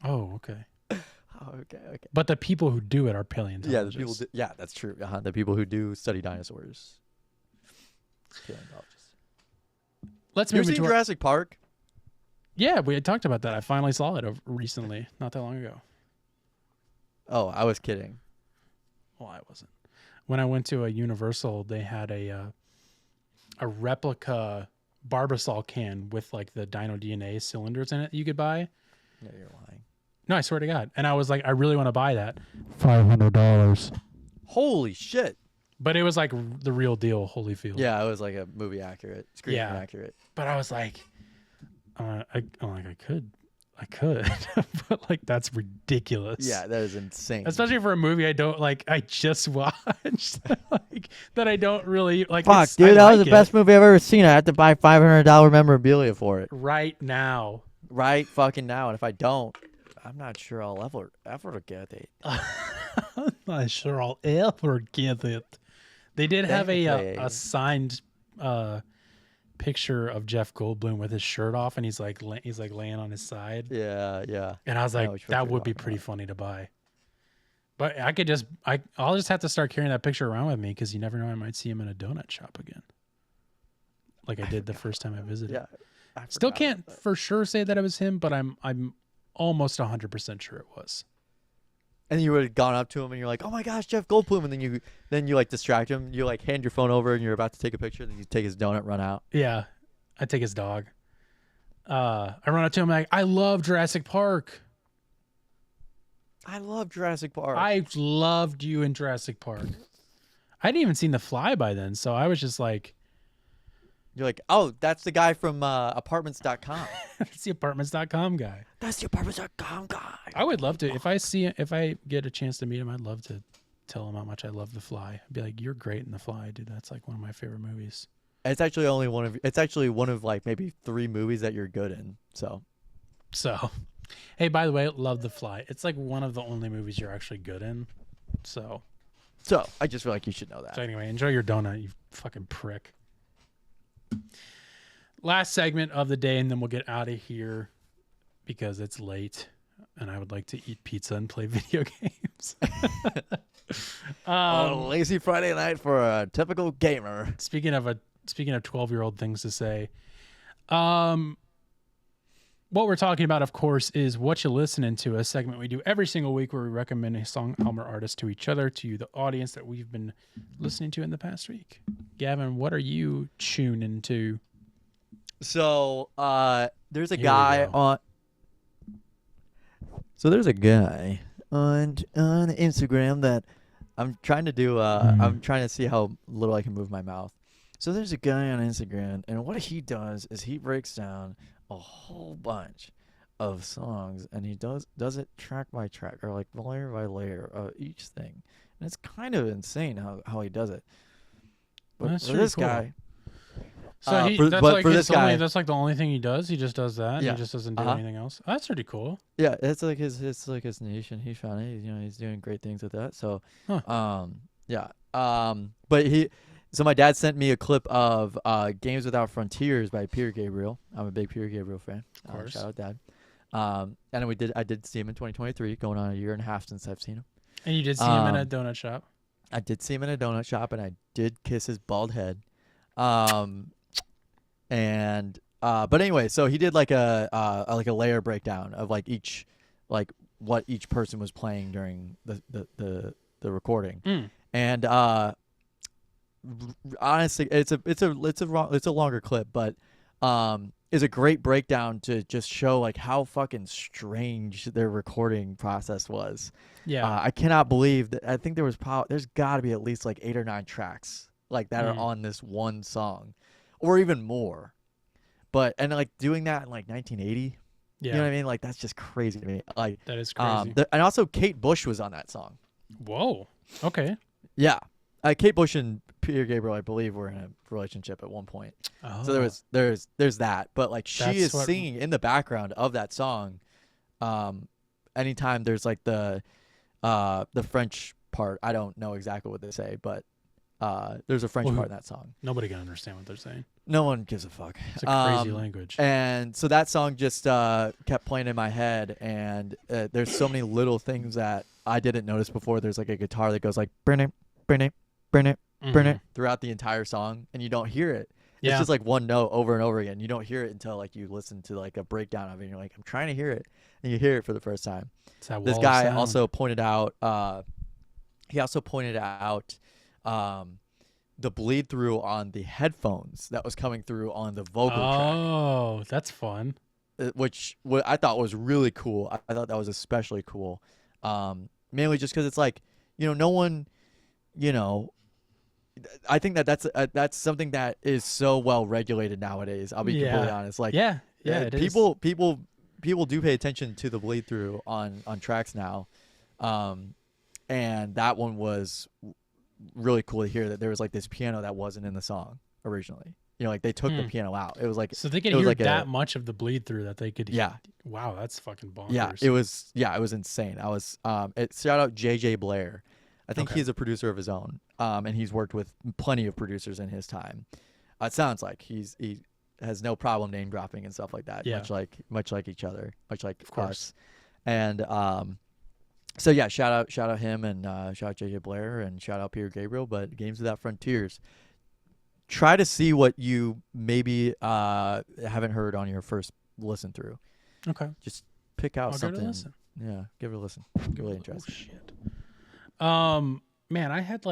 Oh, okay. Oh, okay. But the people who do it are paleontologists. Yeah, the people. That's true. The people who do study dinosaurs. Paleontologists. Let's You move seen into Jurassic Park? Yeah, we had talked about that. I finally saw it recently, not that long ago. Oh, I was kidding. Well, I wasn't. When I went to a Universal, they had a replica Barbasol can with like the Dino DNA cylinders in it you could buy. No, you're lying. No, I swear to God. And I was like, I really want to buy that. $500. Holy shit. But it was like the real deal, Holyfield. Yeah, it was like a movie accurate, screen accurate. But I was like, I could, but like that's ridiculous. Yeah, that is insane. Especially for a movie I just watched, like that I don't really like. Fuck, dude, that was the best movie I've ever seen. I had to buy $500 memorabilia for it right now. Right fucking now, and if I don't, I'm not sure I'll ever get it. I'm not sure I'll ever get it. They did have a signed picture of Jeff Goldblum with his shirt off, and he's like laying on his side. Yeah. And I was like, that would be pretty funny to buy. But I'll just have to start carrying that picture around with me because you never know, I might see him in a donut shop again, like I did the first time I visited. Yeah, still can't for sure say that it was him, but I'm almost 100% sure it was. And you would have gone up to him and you're like, "Oh my gosh, Jeff Goldblum!" And then you like distract him. You like hand your phone over and you're about to take a picture. And then you take his donut, run out. Yeah, I take his dog. I run up to him like, "I love Jurassic Park." I love Jurassic Park. I loved you in Jurassic Park. I hadn't even seen The Fly by then, so I was just like, you're like, "Oh, that's the guy from apartments.com." That's the apartments.com guy. That's the apartments.com guy. I would love to, if I get a chance to meet him, I'd love to tell him how much I love The Fly. I'd be like, "You're great in The Fly, dude. That's like one of my favorite movies." It's actually one of like maybe 3 movies that you're good in. So, hey, by the way, love The Fly. It's like one of the only movies you're actually good in. So I just feel like you should know that. So anyway, enjoy your donut, you fucking prick. Last segment of the day, and then we'll get out of here because it's late and I would like to eat pizza and play video games. On a lazy Friday night for a typical gamer. Speaking of 12-year-old things to say, what we're talking about, of course, is What You Listening To, a segment we do every single week where we recommend a song, album, or artist to each other, to the audience that we've been listening to in the past week. Gavin, what are you tuning to? So there's a guy on Instagram that I'm trying to do. I'm trying to see how little I can move my mouth. So there's a guy on Instagram, and what he does is he breaks down a whole bunch of songs, and he does it track by track, or like layer by layer of each thing, and it's kind of insane how he does it. But that's for this cool. guy. So that's like the only thing he does. He just does that. And he just doesn't do anything else. Oh, that's pretty cool. Yeah, it's like his niche, and he found it. He's doing great things with that. So, but So my dad sent me a clip of Games Without Frontiers by Peter Gabriel. I'm a big Peter Gabriel fan. Of course. Shout out Dad. And I did see him in 2023, going on a year and a half since I've seen him. And you did see him in a donut shop. I did see him in a donut shop, and I did kiss his bald head. But anyway, so he did like a layer breakdown of like what each person was playing during the recording. And honestly, it's a longer clip, but is a great breakdown to just show like how fucking strange their recording process was. Yeah. I cannot believe that. I think there's got to be at least like 8 or 9 tracks like that are on this one song, or even more. But and like doing that in like 1980, you know what I mean? Like that's just crazy to me. Like that is crazy. And also Kate Bush was on that song. Whoa. Okay. Yeah. Kate Bush and Peter Gabriel, I believe, were in a relationship at one point. Oh. So there's that. But like she is singing in the background of that song. Anytime there's like the French part, I don't know exactly what they say, but there's a French part in that song. Nobody can understand what they're saying. No one gives a fuck. It's a crazy language. And so that song just kept playing in my head, and there's so many little things that I didn't notice before. There's like a guitar that goes like burn it, burn it, burn it, burn it throughout the entire song, and you don't hear it. It's just like one note over and over again. You don't hear it until like you listen to like a breakdown of it, and you're like, I'm trying to hear it, and you hear it for the first time. This guy also pointed out the bleed through on the headphones that was coming through on the vocal track. Oh, that's fun. Which I thought was really cool. I thought that was especially cool. Mainly just because it's like, no one, I think that's something that is so well regulated nowadays. I'll be completely honest. Like, it people do pay attention to the bleed through on tracks now. And that one was really cool to hear that there was like this piano that wasn't in the song originally. Like they took the piano out. It was like, so they could hear like that much of the bleed through that they could hear. Yeah. Wow, that's fucking bonkers. Yeah, it was insane. I was shout out JJ Blair. I think he's a producer of his own. And he's worked with plenty of producers in his time. It sounds like he has no problem name dropping and stuff like that. Yeah. Much like each other, much like of course. us. And so yeah, shout out him, and shout out JJ Blair, and shout out Peter Gabriel. But Games Without Frontiers, try to see what you maybe haven't heard on your first listen through. Okay. Just pick out something. Give it a listen. Yeah, give it a listen. Really interesting. Oh shit. Man, I had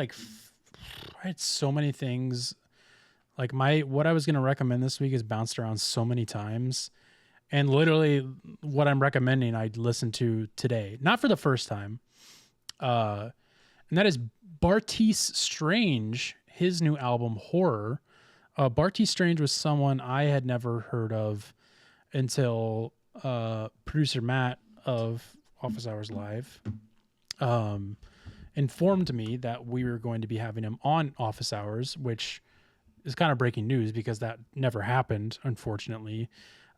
so many things. Like what I was gonna recommend this week is bounced around so many times. And literally what I'm recommending I listened to today. Not for the first time. And that is Bartees Strange, his new album Horror. Bartees Strange was someone I had never heard of until producer Matt of Office Hours Live informed me that we were going to be having him on Office Hours, which is kind of breaking news because that never happened, unfortunately.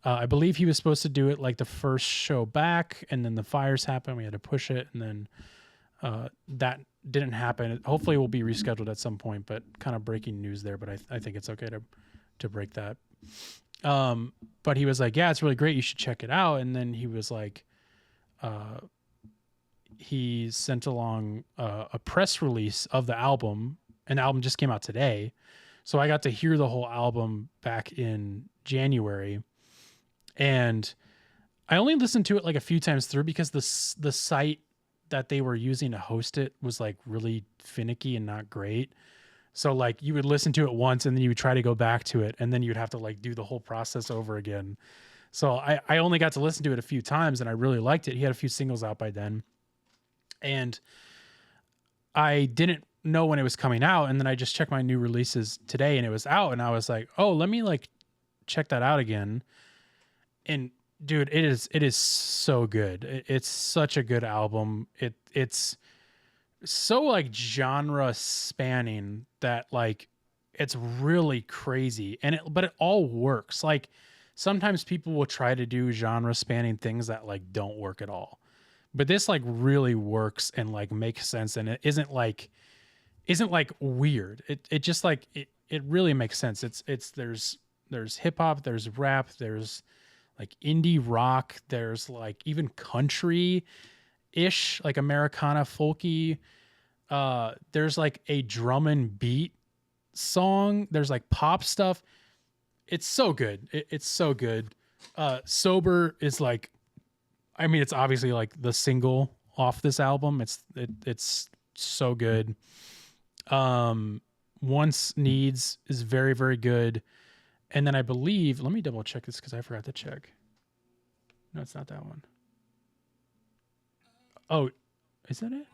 I believe he was supposed to do it like the first show back, and then the fires happened. We had to push it, and then that didn't happen. Hopefully it will be rescheduled at some point, but kind of breaking news there, but I think it's okay to break that. But he was like, yeah, it's really great. You should check it out. And then he was like, he sent along a press release of the album, and the album just came out today. So I got to hear the whole album back in January, and I only listened to it like a few times through because the site that they were using to host it was like really finicky and not great. So like you would listen to it once and then you would try to go back to it, and then you'd have to like do the whole process over again. So I only got to listen to it a few times, and I really liked it. He had a few singles out by then, and I didn't know when it was coming out. And then I just checked my new releases today, and it was out, and I was like, oh, let me like check that out again. And dude, it is so good. It's such a good album. It's so like genre spanning that like it's really crazy, but it all works. Like sometimes people will try to do genre spanning things that like don't work at all, but this like really works and like makes sense. And it isn't like isn't like weird. It just like it really makes sense. There's hip hop, there's rap, there's like indie rock, there's like even country ish, like Americana folky. There's like a drum and beat song. There's like pop stuff. It's so good. It's so good. Sober is like, I mean, it's obviously like the single off this album. It's so good. Once Needs is very, very good. And then I believe, let me double check this because I forgot to check. No, it's not that one. Oh, is that it?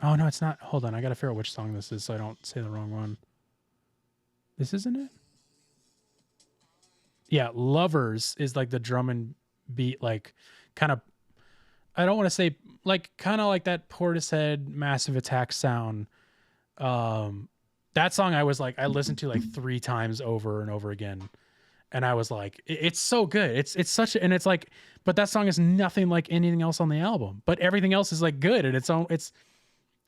Oh, no, it's not. Hold on. I got to figure out which song this is so I don't say the wrong one. This isn't it? Yeah, Lovers is like the drum and beat, like kind of, I don't want to say like kind of like that Portishead Massive Attack sound. That song I listened to like 3 times over and over again. And I was like, it's so good. It's such and it's like, but that song is nothing like anything else on the album, but everything else is like good. And it's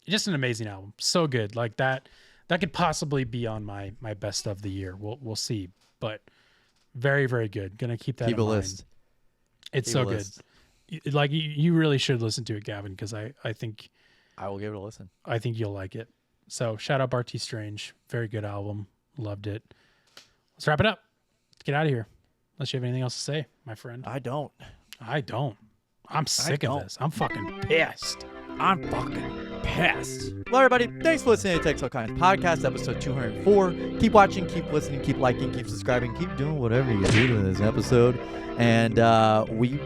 just an amazing album. So good. Like that could possibly be on my best of the year. We'll see, but very, very good. Gonna keep that in mind. List. It's so good. Like you really should listen to it, Gavin, because I think I will give it a listen. I think you'll like it. So shout out Barty Strange. Very good album. Loved it. Let's wrap it up. Let's get out of here. Unless you have anything else to say, my friend. I don't. I'm sick of this. I'm fucking pissed. I'm fucking pissed. Hello, everybody. Thanks for listening to Text All Kinds Podcast, episode 204. Keep watching, keep listening, keep liking, keep subscribing, keep doing whatever you do in this episode. And we're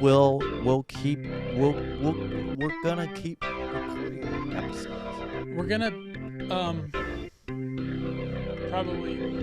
gonna keep recording episodes. We're gonna probably